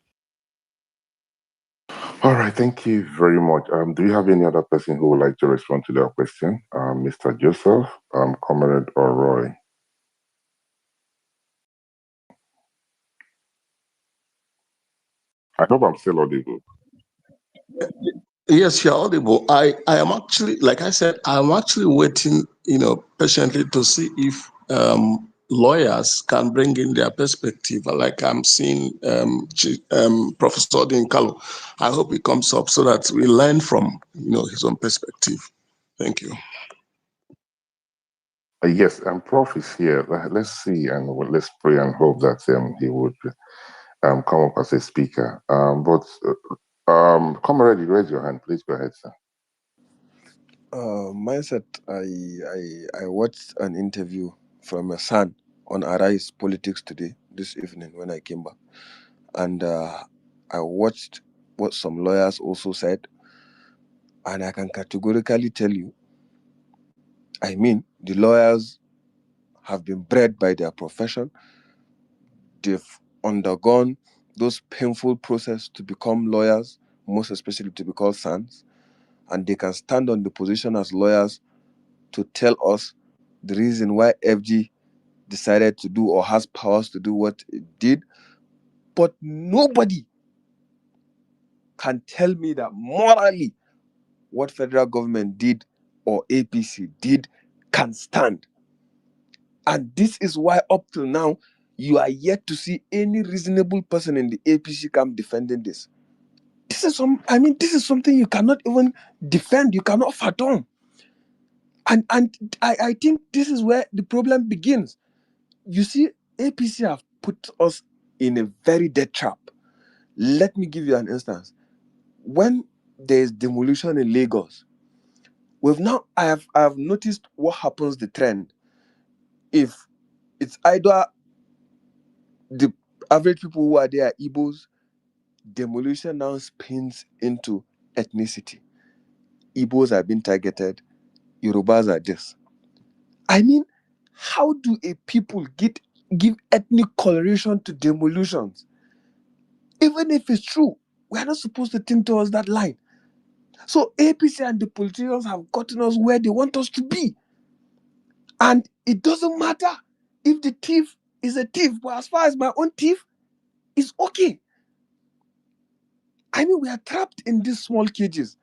All right, thank you very much. Do you have any other person who would like to respond to that question? Mr. Joseph, Comrade, or Roy? I hope I'm still audible. Yes, you're audible. I am actually, like I said, I'm actually waiting, patiently to see if lawyers can bring in their perspective. Like I'm seeing Professor Dinkalo. I hope he comes up so that we learn from, his own perspective. Thank you. Yes, Prof is here. Let's see, and let's pray and hope that he would come up as a speaker. Comrade, you raise your hand. Please go ahead, sir. Mindset, I watched an interview from a son on Arise Politics today, this evening when I came back. And I watched what some lawyers also said. And I can categorically tell you, I mean, the lawyers have been bred by their profession. They've undergone those painful process to become lawyers, most especially to be called sons. And they can stand on the position as lawyers to tell us the reason why FG decided to do or has powers to do what it did. But nobody can tell me that morally what federal government did or APC did can stand. And this is why up till now, you are yet to see any reasonable person in the APC camp defending this. This is something you cannot even defend, you cannot fathom. And I think this is where the problem begins. You see, APC have put us in a very dead trap. Let me give you an instance. When there is demolition in Lagos, I have noticed what happens, the trend. If it's either the average people who are there are Igbos, demolition now spins into ethnicity. Igbos are being targeted, Yorubas are this. I mean, how do a people give ethnic coloration to demolitions? Even if it's true, we are not supposed to think towards that line. So APC and the politicians have gotten us where they want us to be. And it doesn't matter if the thief is a thief, but as far as my own thief is okay. I mean, we are trapped in these small cages.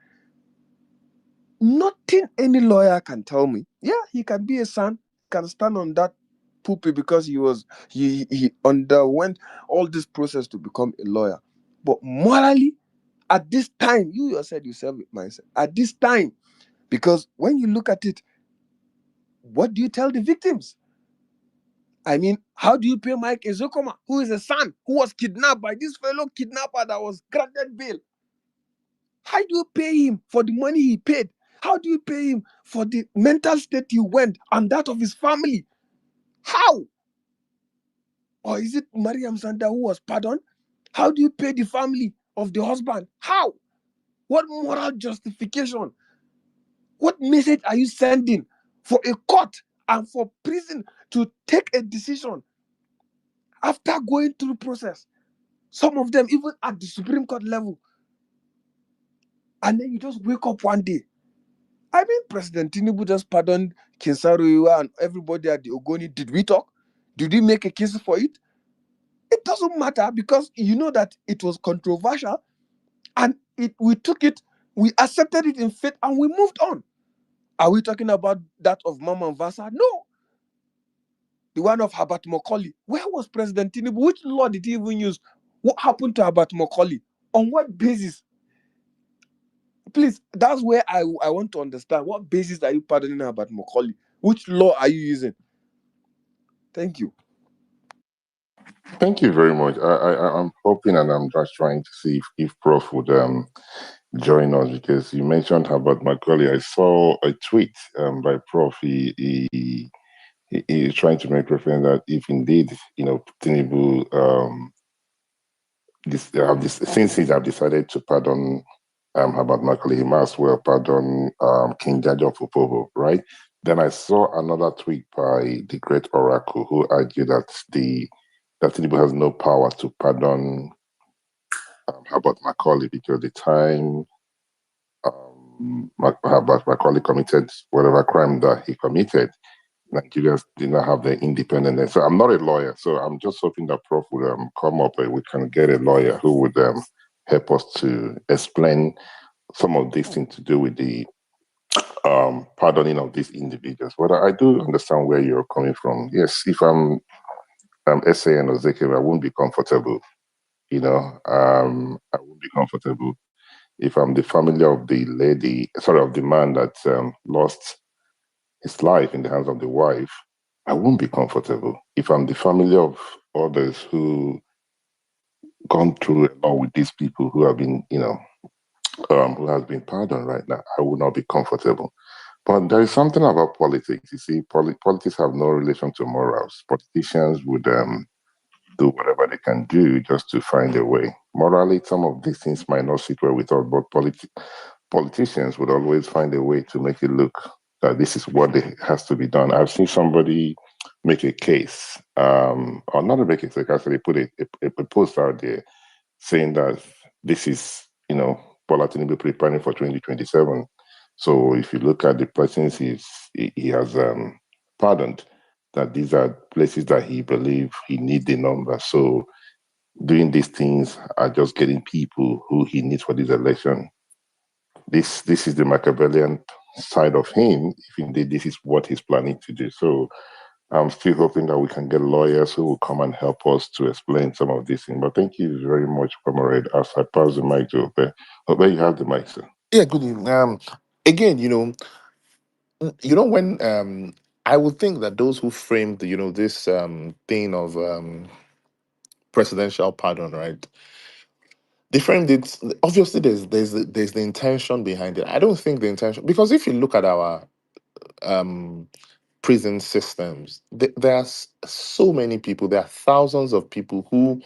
Nothing any lawyer can tell me. Yeah, he can be a son, can stand on that pulpit because he underwent all this process to become a lawyer. But morally, at this time, you yourself with mindset. At this time, because when you look at it, what do you tell the victims? I mean, how do you pay Mike Ezekoma, who is a son, who was kidnapped by this fellow kidnapper that was granted bail? How do you pay him for the money he paid? How do you pay him for the mental state he went and that of his family? How? Or is it Mariam Sanda who was pardoned? How do you pay the family of the husband? How? What moral justification? What message are you sending for a court and for prison to take a decision after going through process? Some of them even at the Supreme Court level. And then you just wake up one day. I mean, President Tinubu just pardoned Kinsaruiwa and everybody at the Ogoni. Did we talk? Did we make a case for it? It doesn't matter because you know that it was controversial and we took it, we accepted it in faith and we moved on. Are we talking about that of Mama Vasa? No. The one of Habat Mokoli. Where was President Tinubu? Which law did he even use? What happened to Habat Mokoli? On what basis? Please, that's where I want to understand. What basis are you pardoning Habat Mokoli? Which law are you using? Thank you. Thank you very much. I'm hoping and I'm just trying to see if Prof would join us because you mentioned about Macaulay. I saw a tweet by Prof. He is trying to make reference that if indeed Tinubu since he have decided to pardon Herbert Macaulay, he might as well pardon King Jaja of Opobo, right? Then I saw another tweet by the great Oracle who argued that Tinubu has no power to pardon Herbert Macaulay because the time Herbert Macaulay committed whatever crime that he committed, Nigerians did not have the independence. So I'm not a lawyer, so I'm just hoping that Prof would come up and we can get a lawyer who would help us to explain some of these things to do with the pardoning of these individuals. But I do understand where you're coming from. Yes, if I'm SAN or Zeke, I won't be comfortable. I won't be comfortable if I'm the family of of the man that lost his life in the hands of the wife. I won't be comfortable. If I'm the family of others who gone through a lot with these people who have been, who has been pardoned right now, I would not be comfortable. But there is something about politics. You see, politics have no relation to morals. Politicians would do whatever they can do just to find a way. Morally, some of these things might not sit well with us, but politicians would always find a way to make it look that this is what has to be done. I've seen somebody make a case, or not make a case, actually put a post out there saying that this is, Bola Tinubu preparing for 2027. So if you look at the persons he has pardoned, that these are places that he believes he needs the number. So doing these things are just getting people who he needs for this election. This is the Machiavellian side of him, if indeed this is what he's planning to do. So I'm still hoping that we can get lawyers who will come and help us to explain some of these things. But thank you very much, Comrade. As I pass the mic to Ope. Ope, you have the mic, sir. Yeah, good evening. Again, when I would think that those who framed, this thing of presidential pardon, right? They framed it. Obviously, there's the intention behind it. I don't think the intention, because if you look at our um prison systems, there are so many people. There are thousands of people who,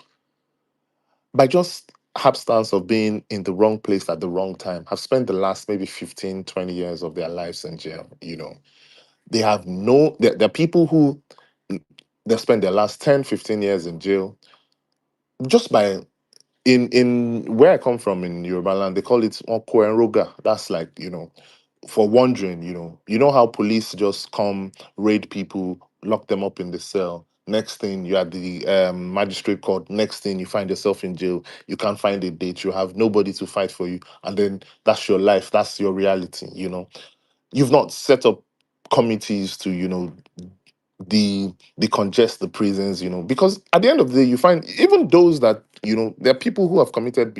by just hapstance of being in the wrong place at the wrong time, have spent the last maybe 15, 20 years of their lives in jail. They have there are people who they spend their last 10, 15 years in jail just by in where I come from in Yoruba land, they call it Oko and Roga. That's like, for wandering, you know how police just come, raid people, lock them up in the cell. Next thing, you're at the magistrate court. Next thing, you find yourself in jail. You can't find a date. You have nobody to fight for you. And then that's your life. That's your reality. You've not set up committees to, the decongest the prisons, because at the end of the day, you find even those that, there are people who have committed,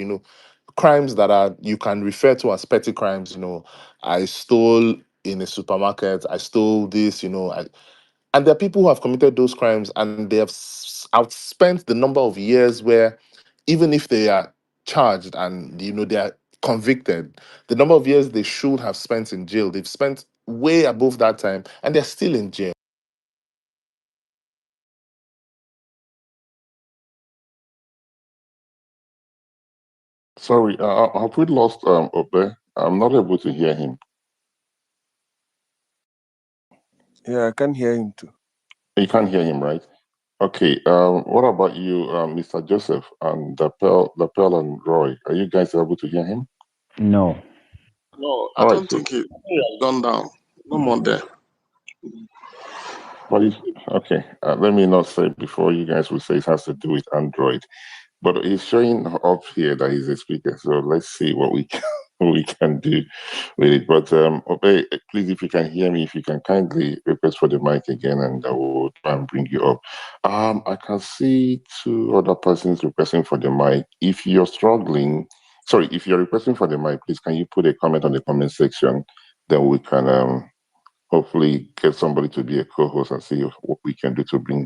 crimes that are you can refer to as petty crimes. I stole in a supermarket, I stole this, And there are people who have committed those crimes and they have outspent the number of years where, even if they are charged and they are convicted, the number of years they should have spent in jail, they've spent way above that time and they're still in jail. Sorry, have we lost Ope? I'm not able to hear him. Yeah, I can hear him too. You can't hear him, right? Okay. What about you, Mr. Joseph and Lapel and Roy? Are you guys able to hear him? No. No, I All right. don't So, think he has gone down. No more there. but okay. Let me not say before you guys will say it has to do with Android. But he's showing up here that he's a speaker, so let's see what we can what we can do with it. But Obe, please, if you can hear me, if you can kindly request for the mic again, and I will try and bring you up. I can see two other persons requesting for the mic. If you're struggling, sorry, if you're requesting for the mic, please can you put a comment on the comment section? Then we can hopefully get somebody to be a co-host and see what we can do to bring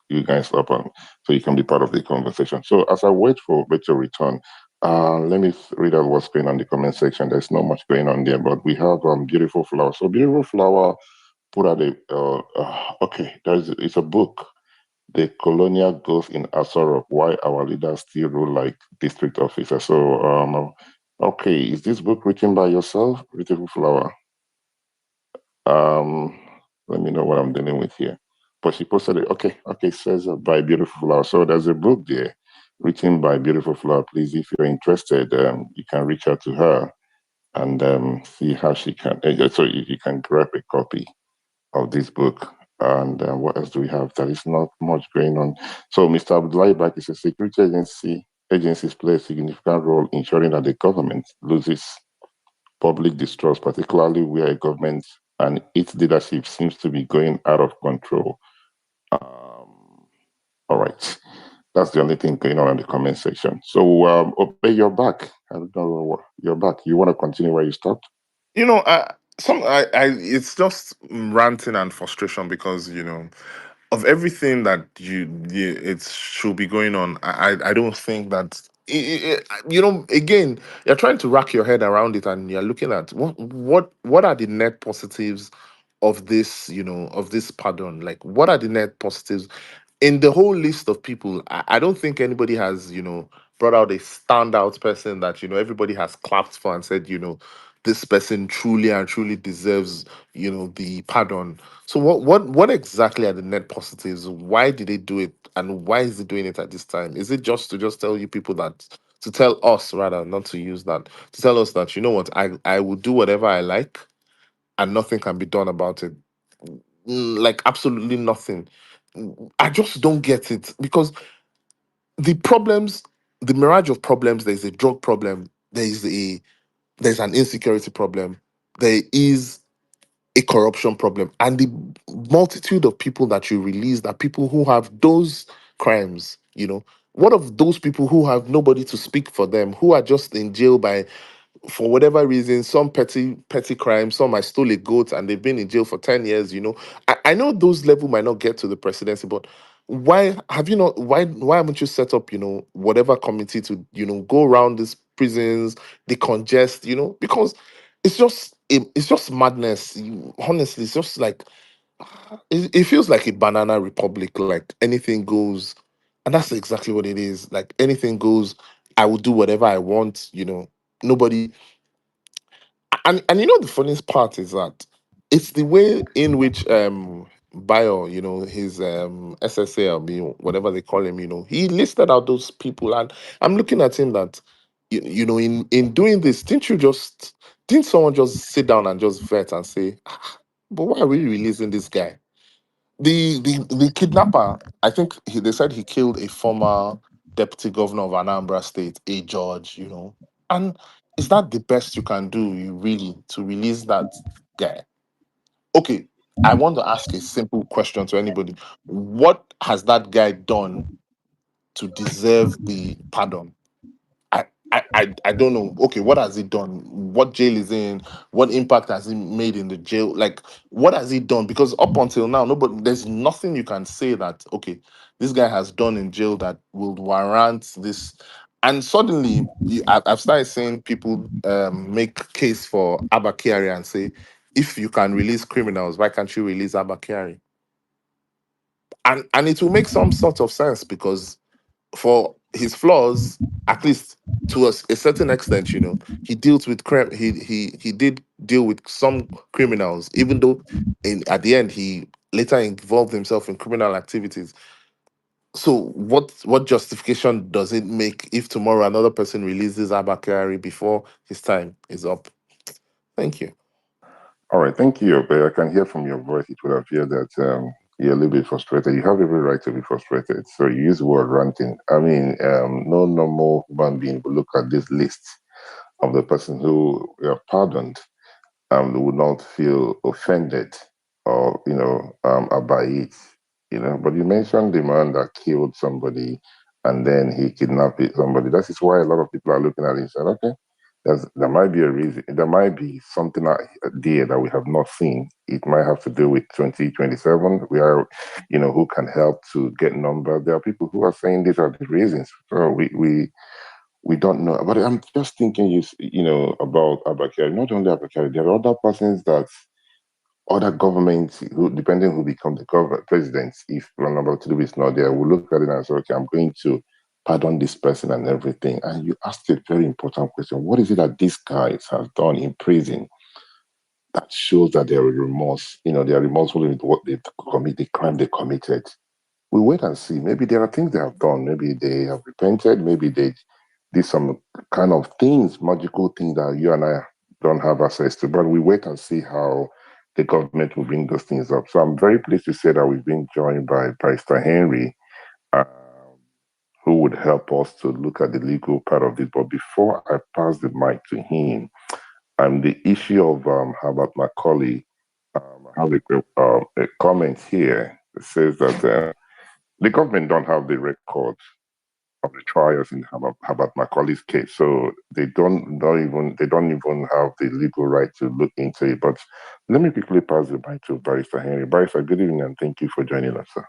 you guys up on so you can be part of the conversation. So as I wait for Rachel return, let me read out what's going on in the comment section. There's not much going on there, but we have beautiful flower. So beautiful flower put out a okay. It's a book. The colonial ghost in Asorok, why our leaders still rule like district officers. So okay, is this book written by yourself, beautiful flower? Um, Let me know what I'm dealing with here. But she posted it. Okay, okay, says by Beautiful Flower. So there's a book there written by Beautiful Flower. Please, if you're interested, you can reach out to her and see how she can. So you can grab a copy of this book. And what else do we have? There is not much going on. So Mr. Abdullahi Bak is a security agency. Agencies play a significant role ensuring that the government loses public distrust, particularly where a government and its leadership seems to be going out of control. All right. That's the only thing going on in the comment section. So, Obey, you're back. I don't know what you're back. You want to continue where you stopped? It's just ranting and frustration because of everything that it should be going on. I don't think that again, you're trying to rack your head around it and you're looking at what are the net positives of this, of this pardon. Like, what are the net positives in the whole list of people? I don't think anybody has brought out a standout person that everybody has clapped for and said this person truly and truly deserves the pardon. So what exactly are the net positives? Why did they do it, and why is he doing it at this time? Is it just to tell you people that, to tell us rather, not to use that, to tell us that what, I will do whatever I like and nothing can be done about it? Like, absolutely nothing. I just don't get it, because the problems, the mirage of problems, there's a drug problem, there's an insecurity problem, there is a corruption problem, and the multitude of people that you release are people who have those crimes. What of those people who have nobody to speak for them, who are just in jail by, for whatever reason, some petty crime? Some, I stole a goat and they've been in jail for 10 years. I know those level might not get to the presidency, but why have you not, why haven't you set up whatever committee to go around these prisons, decongest, because it's just madness. Honestly, it's just like, it feels like a banana republic, like anything goes. And that's exactly what it is. Like, anything goes. I will do whatever I want. Nobody. And the funniest part is that it's the way in which Bio, his SSA, or whatever they call him, he listed out those people. And I'm looking at him that, in doing this, didn't someone just sit down and just vet and say, "Ah, but why are we releasing this guy?" The kidnapper, I think they said he killed a former deputy governor of Anambra State, a judge, and is that the best you can do, you really, to release that guy? Okay, I want to ask a simple question to anybody. What has that guy done to deserve the pardon? I don't know. Okay, what has he done? What jail is he in? What impact has he made in the jail? Like, what has he done? Because up until now, nobody, there's nothing you can say that okay, this guy has done in jail that will warrant this. And suddenly, I've started seeing people make case for Abakari and say, if you can release criminals, why can't you release Abakari? And it will make some sort of sense because for his flaws, at least to a certain extent, he deals with crime. He did deal with some criminals, even though at the end he later involved himself in criminal activities. So what justification does it make if tomorrow another person releases Abakari before his time is up? Thank you. All right, thank you. But I can hear from your voice, it would appear that you're a little bit frustrated. You have every right to be frustrated. So you use the word ranting. I mean, no normal human being will look at this list of the person who were pardoned would not feel offended or by it. But you mentioned the man that killed somebody and then he kidnapped somebody. That is why a lot of people are looking at it and saying, okay, there might be a reason. There might be something out there that we have not seen. It might have to do with 2027. We are, who can help to get numbers. There are people who are saying these are the reasons. So we don't know. But I'm just thinking, about Abakari. Not only Abakari, there are other persons that other governments who, depending who become the government presidents, if Ronald Tinubu is not there, will look at it and say, okay, I'm going to pardon this person and everything. And you asked a very important question. What is it that these guys have done in prison that shows that they are remorse? They are remorseful with what they commit, the crime they committed. We wait and see. Maybe there are things they have done. Maybe they have repented. Maybe they did some kind of things, magical things that you and I don't have access to. But we wait and see how the government will bring those things up. So I'm very pleased to say that we've been joined by Barrister Henry, um, who would help us to look at the legal part of this. But before I pass the mic to him, the issue of Herbert Macaulay, I have a comment here that says that the government don't have the record of the trials in Herbert Macaulay's case, so they don't even have the legal right to look into it. But let me quickly pass the mic to Barrister Henry. Barrister, good evening and thank you for joining us, sir.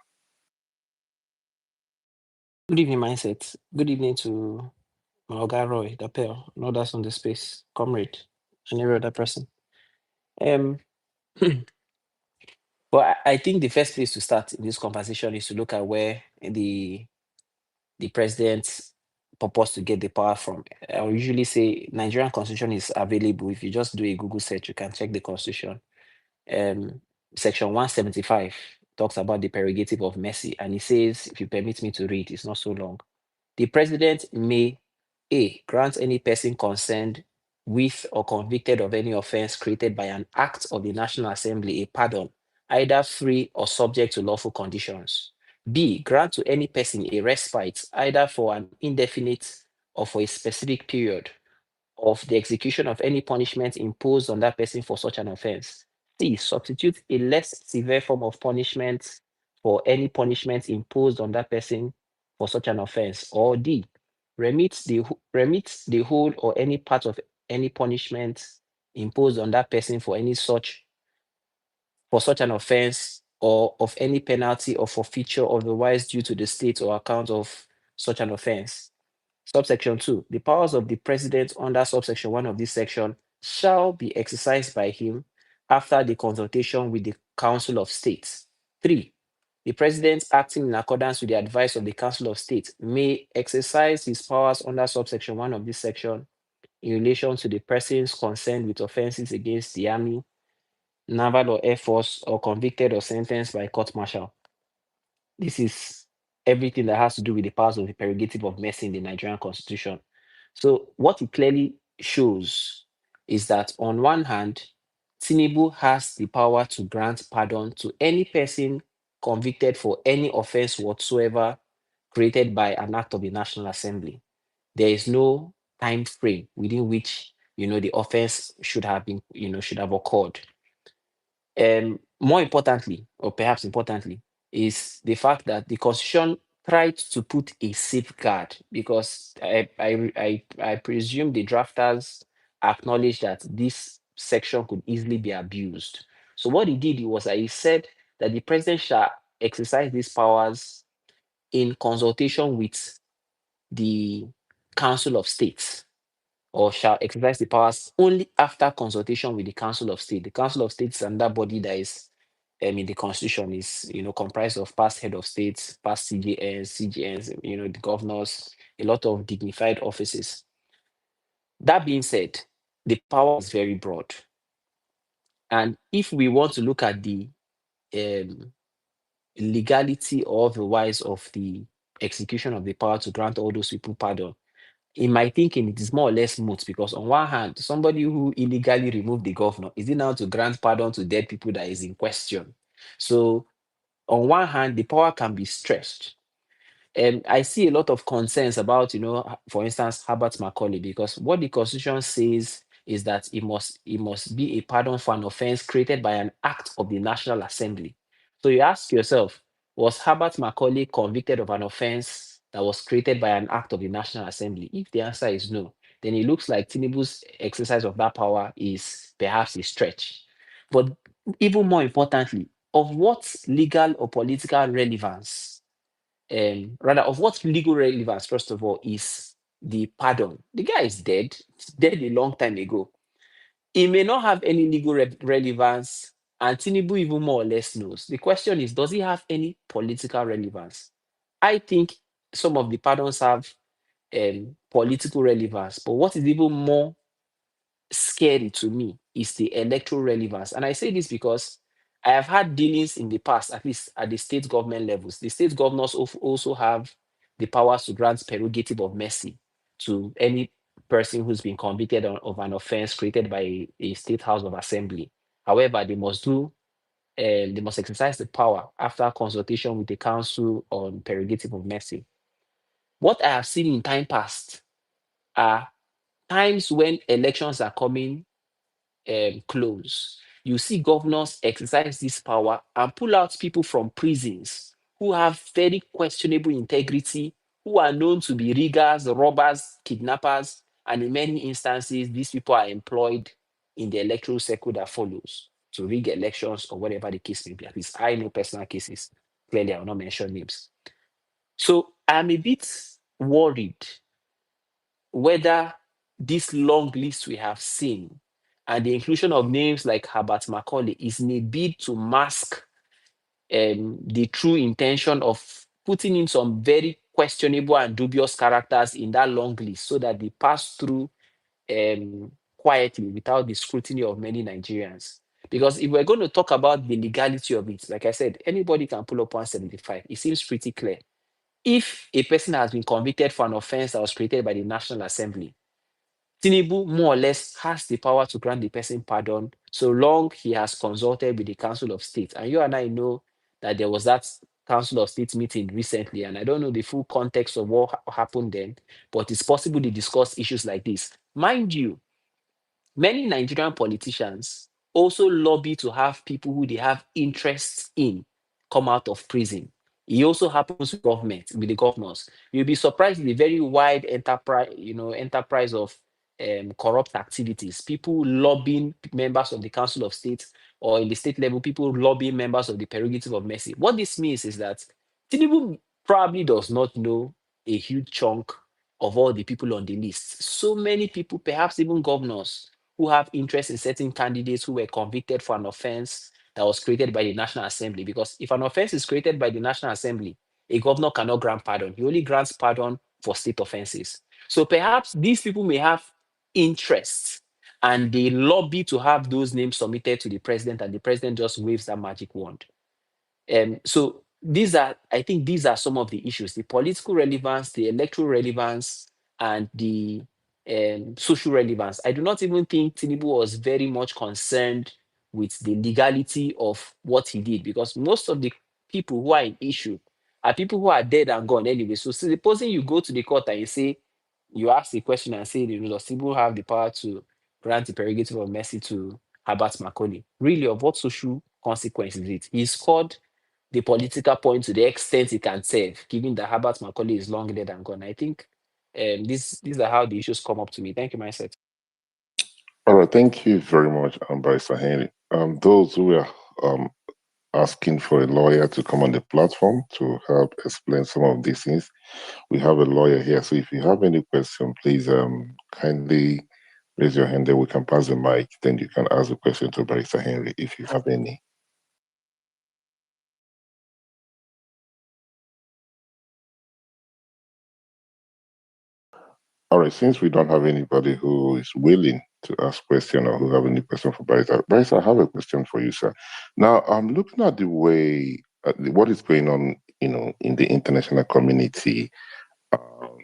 Good evening, Mindset. Good evening to my Oga Roy, Dapel, and others on the space, Comrade, and every other person. Um, but I think the first place to start in this conversation is to look at where the president purports to get the power from. I will usually say Nigerian constitution is available. If you just do a Google search, you can check the constitution. Um, Section 175 talks about the prerogative of mercy, and it says, if you permit me to read, it's not so long. The president may A. Grant any person concerned with or convicted of any offense created by an act of the National Assembly a pardon, either free or subject to lawful conditions. B. Grant to any person a respite, either for an indefinite or for a specific period of the execution of any punishment imposed on that person for such an offense. C. Substitute a less severe form of punishment for any punishment imposed on that person for such an offense. Or D. Remit the whole or any part of any punishment imposed on that person for such an offense or of any penalty or forfeiture otherwise due to the state or account of such an offense. Subsection 2. The powers of the president under subsection 1 of this section shall be exercised by him after the consultation with the Council of State. 3. The president, acting in accordance with the advice of the Council of State, may exercise his powers under subsection 1 of this section in relation to the persons concerned with offenses against the Army, Naval or Air Force, or convicted or sentenced by court martial. This is everything that has to do with the powers of the prerogative of mercy in the Nigerian constitution. So what it clearly shows is that on one hand, Tinubu has the power to grant pardon to any person convicted for any offense whatsoever created by an act of the National Assembly. There is no time frame within which the offense should have occurred. More importantly, or perhaps importantly, is the fact that the Constitution tried to put a safeguard because I presume the drafters acknowledged that this section could easily be abused. So what he did was that he said that the president shall exercise these powers in consultation with the Council of States, or shall exercise the powers only after consultation with the Council of State. The Council of State is another body that is in the constitution, is comprised of past head of states, past CGNs, the governors, a lot of dignified offices. That being said, the power is very broad. And if we want to look at the um, legality or otherwise of the execution of the power to grant all those people pardon, in my thinking, it is more or less moot, because on one hand, somebody who illegally removed the governor, is it now to grant pardon to dead people that is in question? So on one hand, the power can be stretched. And I see a lot of concerns about, for instance, Herbert Macaulay, because what the Constitution says is that it must be a pardon for an offense created by an act of the National Assembly. So you ask yourself, was Herbert Macaulay convicted of an offense that was created by an act of the National Assembly? If the answer is no, then it looks like Tinubu's exercise of that power is perhaps a stretch. But even more importantly, of what legal or political relevance, rather of what legal relevance, first of all, is the pardon? The guy is dead. He's dead a long time ago. It may not have any legal relevance, and Tinubu even more or less knows. The question is, does he have any political relevance? I think some of the pardons have political relevance, but what is even more scary to me is the electoral relevance. And I say this because I have had dealings in the past, at least at the state government levels. The state governors also have the powers to grant prerogative of mercy to any person who's been convicted of an offense created by a state house of assembly. However, they must exercise the power after consultation with the council on prerogative of mercy. What I have seen in time past are times when elections are coming close, you see governors exercise this power and pull out people from prisons who have very questionable integrity, who are known to be riggers, robbers, kidnappers, and in many instances, these people are employed in the electoral cycle that follows to rig elections or whatever the case may be. At least I know personal cases. Clearly, I will not mention names. So I'm a bit worried whether this long list we have seen and the inclusion of names like Herbert Macaulay is in a bid to mask the true intention of putting in some very questionable and dubious characters in that long list so that they pass through quietly without the scrutiny of many Nigerians. Because if we're going to talk about the legality of it, like I said, anybody can pull up 175. It seems pretty clear. If a person has been convicted for an offense that was created by the National Assembly, Tinubu more or less has the power to grant the person pardon so long he has consulted with the Council of State. And you and I know that there was that Council of State meeting recently, and I don't know the full context of what happened then, but it's possible they discuss issues like this. Mind you, many Nigerian politicians also lobby to have people who they have interests in come out of prison. It also happens with government, with the governors. You'll be surprised at the very wide enterprise of corrupt activities. People lobbying members of the Council of State, or in the state level, people lobbying members of the prerogative of mercy. What this means is that Tinubu probably does not know a huge chunk of all the people on the list. So many people, perhaps even governors, who have interest in certain candidates who were convicted for an offense that was created by the National Assembly. Because if an offense is created by the National Assembly, a governor cannot grant pardon. He only grants pardon for state offenses. So perhaps these people may have interests and they lobby to have those names submitted to the president, and the president just waves that magic wand. So I think these are some of the issues: the political relevance, the electoral relevance, and the social relevance. I do not even think Tinubu was very much concerned with the legality of what he did, because most of the people who are in issue are people who are dead and gone anyway. So supposing you go to the court and you say, you ask the question and say, does Tinubu have the power to grant the prerogative of mercy to Herbert Macaulay? Really, of what social consequence is it? He scored the political point to the extent it can serve, given that Herbert Macaulay is long dead and gone. I think these are how the issues come up to me. Thank you, myself. All right, thank you very much, Barrister Henry. Those who are um, asking for a lawyer to come on the platform to help explain some of these things, we have a lawyer here. So if you have any question, please kindly raise your hand. Then we can pass the mic. Then you can ask the question to Barrister Henry if you have any. All right, since we don't have anybody who is willing to ask question or who have any question for Bryce, Bryce, I have a question for you, sir. Now, I'm looking at the way what is going on, in the international community.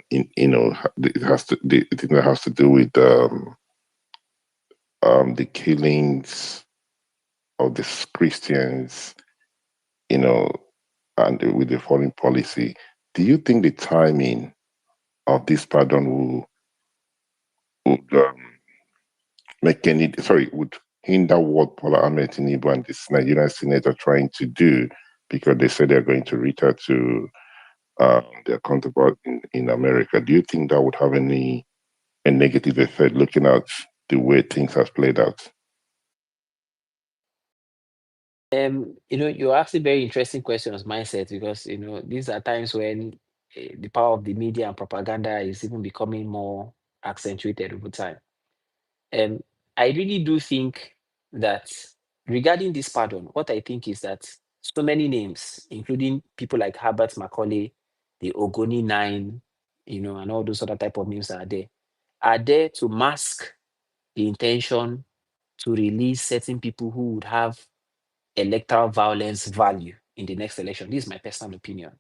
It has to the thing that has to do with the killings of the Christians, you know, and with the foreign policy. Do you think the timing of this pardon would make any would hinder what Paula Ahmed Tinubu and this Nigerian Senate are trying to do, because they say they're going to reach out to their counterpart in America? Do you think that would have a negative effect, looking at the way things have played out? You're asking very interesting questions, mindset, because these are times when the power of the media and propaganda is even becoming more accentuated over time. Um, I really do think that regarding this pardon, what I think is that so many names, including people like Herbert Macaulay, the Ogoni Nine, and all those other type of names are there to mask the intention to release certain people who would have electoral violence value in the next election. This is my personal opinion.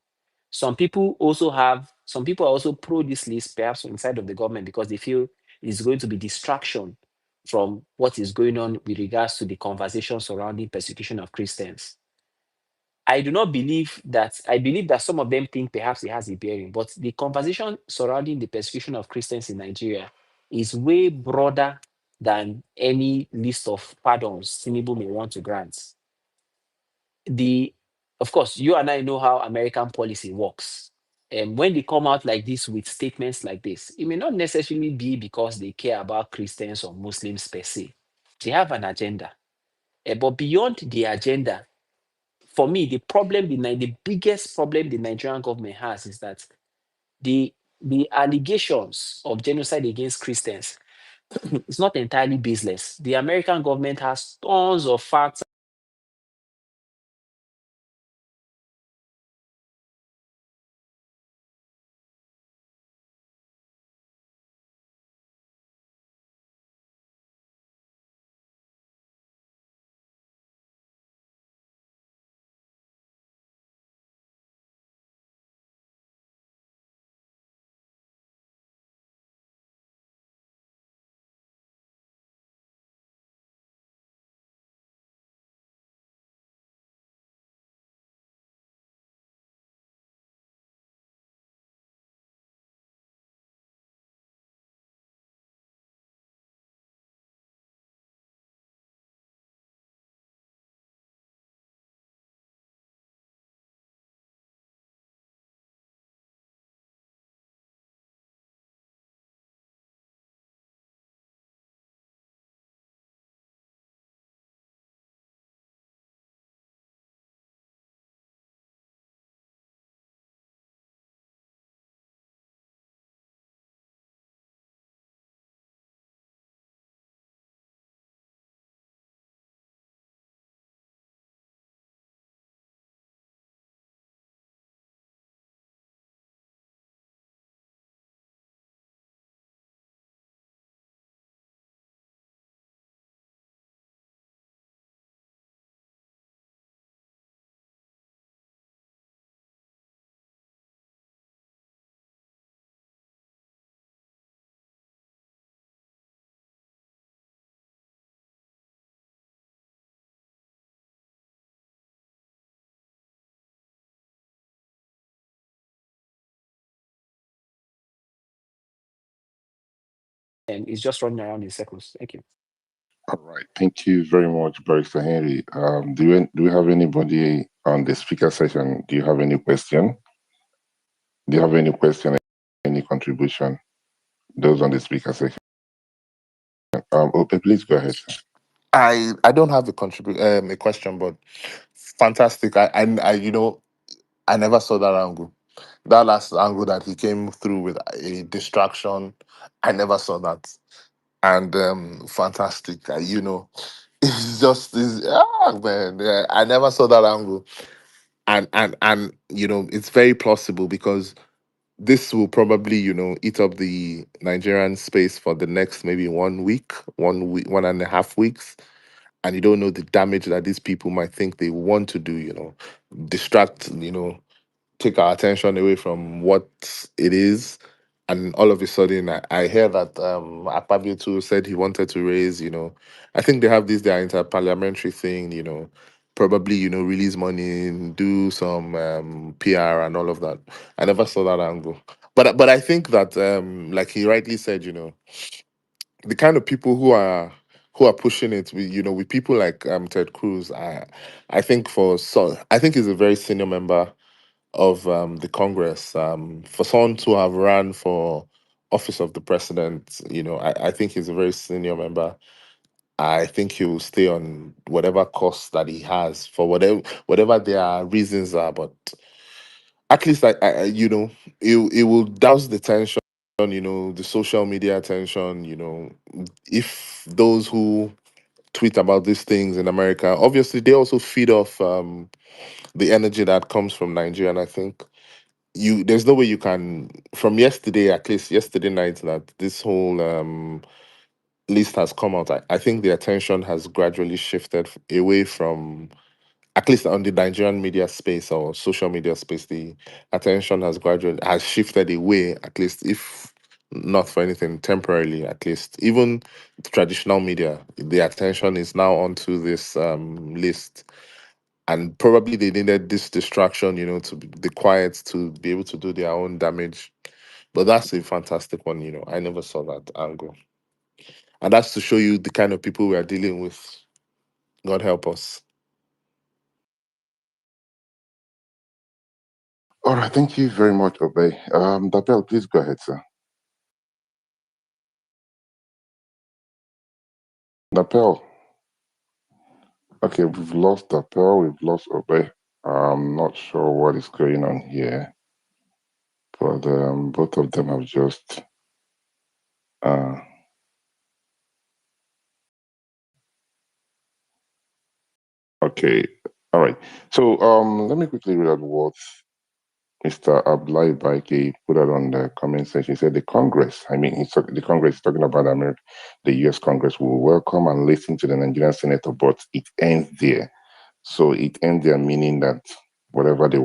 Some people are also pro this list, perhaps inside of the government, because they feel it's going to be distraction from what is going on with regards to the conversation surrounding persecution of Christians. I do not believe that, I believe that some of them think perhaps it has a bearing, but the conversation surrounding the persecution of Christians in Nigeria is way broader than any list of pardons Tinubu may want to grant. the of course, you and I know how American policy works. And when they come out like this with statements like this, it may not necessarily be because they care about Christians or Muslims per se. They have an agenda. But beyond the agenda, for me, the biggest problem the Nigerian government has is that the allegations of genocide against Christians is not entirely baseless. The American government has tons of facts. And it's just running around in circles. Thank you. All right. Thank you very much, Barrister Henry. Do we have anybody on the speaker session? Do you have any question? Do you have any question, any contribution? Those on the speaker section. Okay, please go ahead, sir. I don't have a question, but fantastic. I never saw that angle. That last angle that he came through with a distraction, I never saw that. And fantastic. Man, yeah, I never saw that angle. And it's very plausible because this will probably, eat up the Nigerian space for the next maybe 1 week, 1 week, 1.5 weeks. And you don't know the damage that these people might think they want to do, distract, take our attention away from what it is. And all of a sudden, I hear that Akpabio too said he wanted to raise, I think they have their interparliamentary thing, probably, release money, do some PR and all of that. I never saw that angle. But I think that, like he rightly said, the kind of people who are pushing it with with people like Ted Cruz, I think I think he's a very senior member of the Congress. For someone to have run for office of the president, I think he's a very senior member. I think he will stay on whatever course that he has for whatever their reasons are. But at least it will douse the tension, the social media attention. If those who tweet about these things in America, obviously they also feed off the energy that comes from Nigeria. And I think there's no way you can, from yesterday, at least yesterday night, that this whole list has come out. I think the attention has gradually shifted away from, at least on the Nigerian media space or social media space, the attention has shifted away, at least if not for anything temporarily, at least. Even the traditional media, the attention is now onto this list. And probably they needed this distraction, to be quiet, to be able to do their own damage. But that's a fantastic one, I never saw that angle. And that's to show you the kind of people we are dealing with. God help us. All right. Thank you very much, Obey. Dabel, please go ahead, sir. Dabel. Okay, we've lost Dabel. We've lost Obey. I'm not sure what is going on here, but both of them have just. Uh, okay. All right. So let me quickly read out what Mr. Ablai Baike put out on the comment section. He said the Congress, the Congress is talking about America, the US Congress will welcome and listen to the Nigerian senator, but it ends there. So it ends there, meaning that whatever they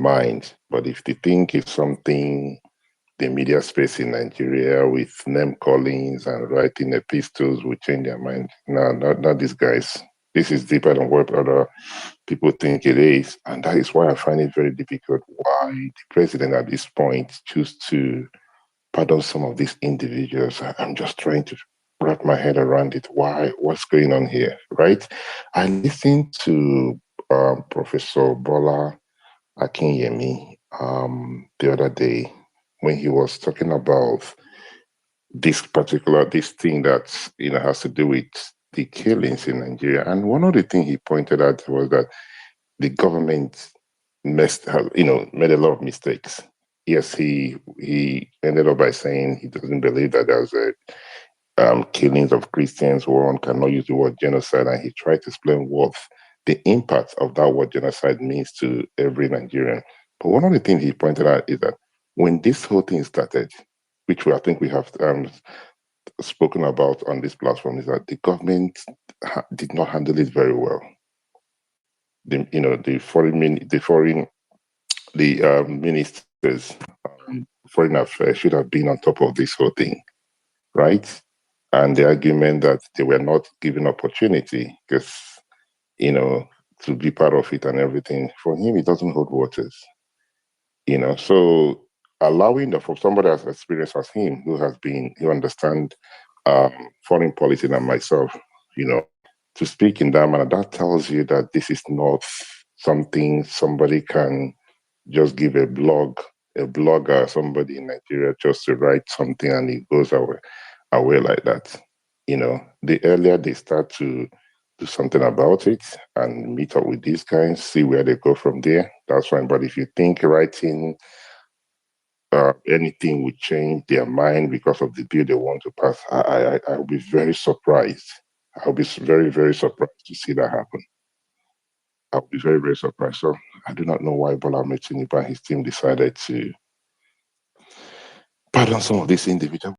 mind. But if they think it's something the media space in Nigeria with name callings and writing epistles will change their mind. No, not these guys. This is deeper than what other people think it is. And that is why I find it very difficult why the president at this point choose to pardon some of these individuals. I'm just trying to wrap my head around it. Why? What's going on here? Right? I listened to Professor Bola Akinyemi the other day when he was talking about this thing that has to do with the killings in Nigeria. And one of the things he pointed out was that the government made a lot of mistakes. Yes, he ended up by saying he doesn't believe that there's a killings of Christians. One cannot use the word genocide, and he tried to explain what the impact of that word genocide means to every Nigerian. But one of the things he pointed out is that when this whole thing started, which I think we have spoken about on this platform, is that the government did not handle it very well. The ministers, foreign affairs should have been on top of this whole thing, right? And the argument that they were not given opportunity because to be part of it and everything, for him it doesn't hold waters. So allowing for somebody as experienced as him who understand foreign policy than myself, to speak in that manner, that tells you that this is not something somebody can just give a blogger, somebody in Nigeria just to write something and it goes away like that. The earlier they start to do something about it and meet up with these guys, see where they go from there, that's fine. But if you think writing anything would change their mind because of the bill they want to pass, I'll be very surprised. I'll be very, very surprised to see that happen. I'll be very, very surprised. So I do not know why Bola Tinubu and his team decided to pardon some of these individuals.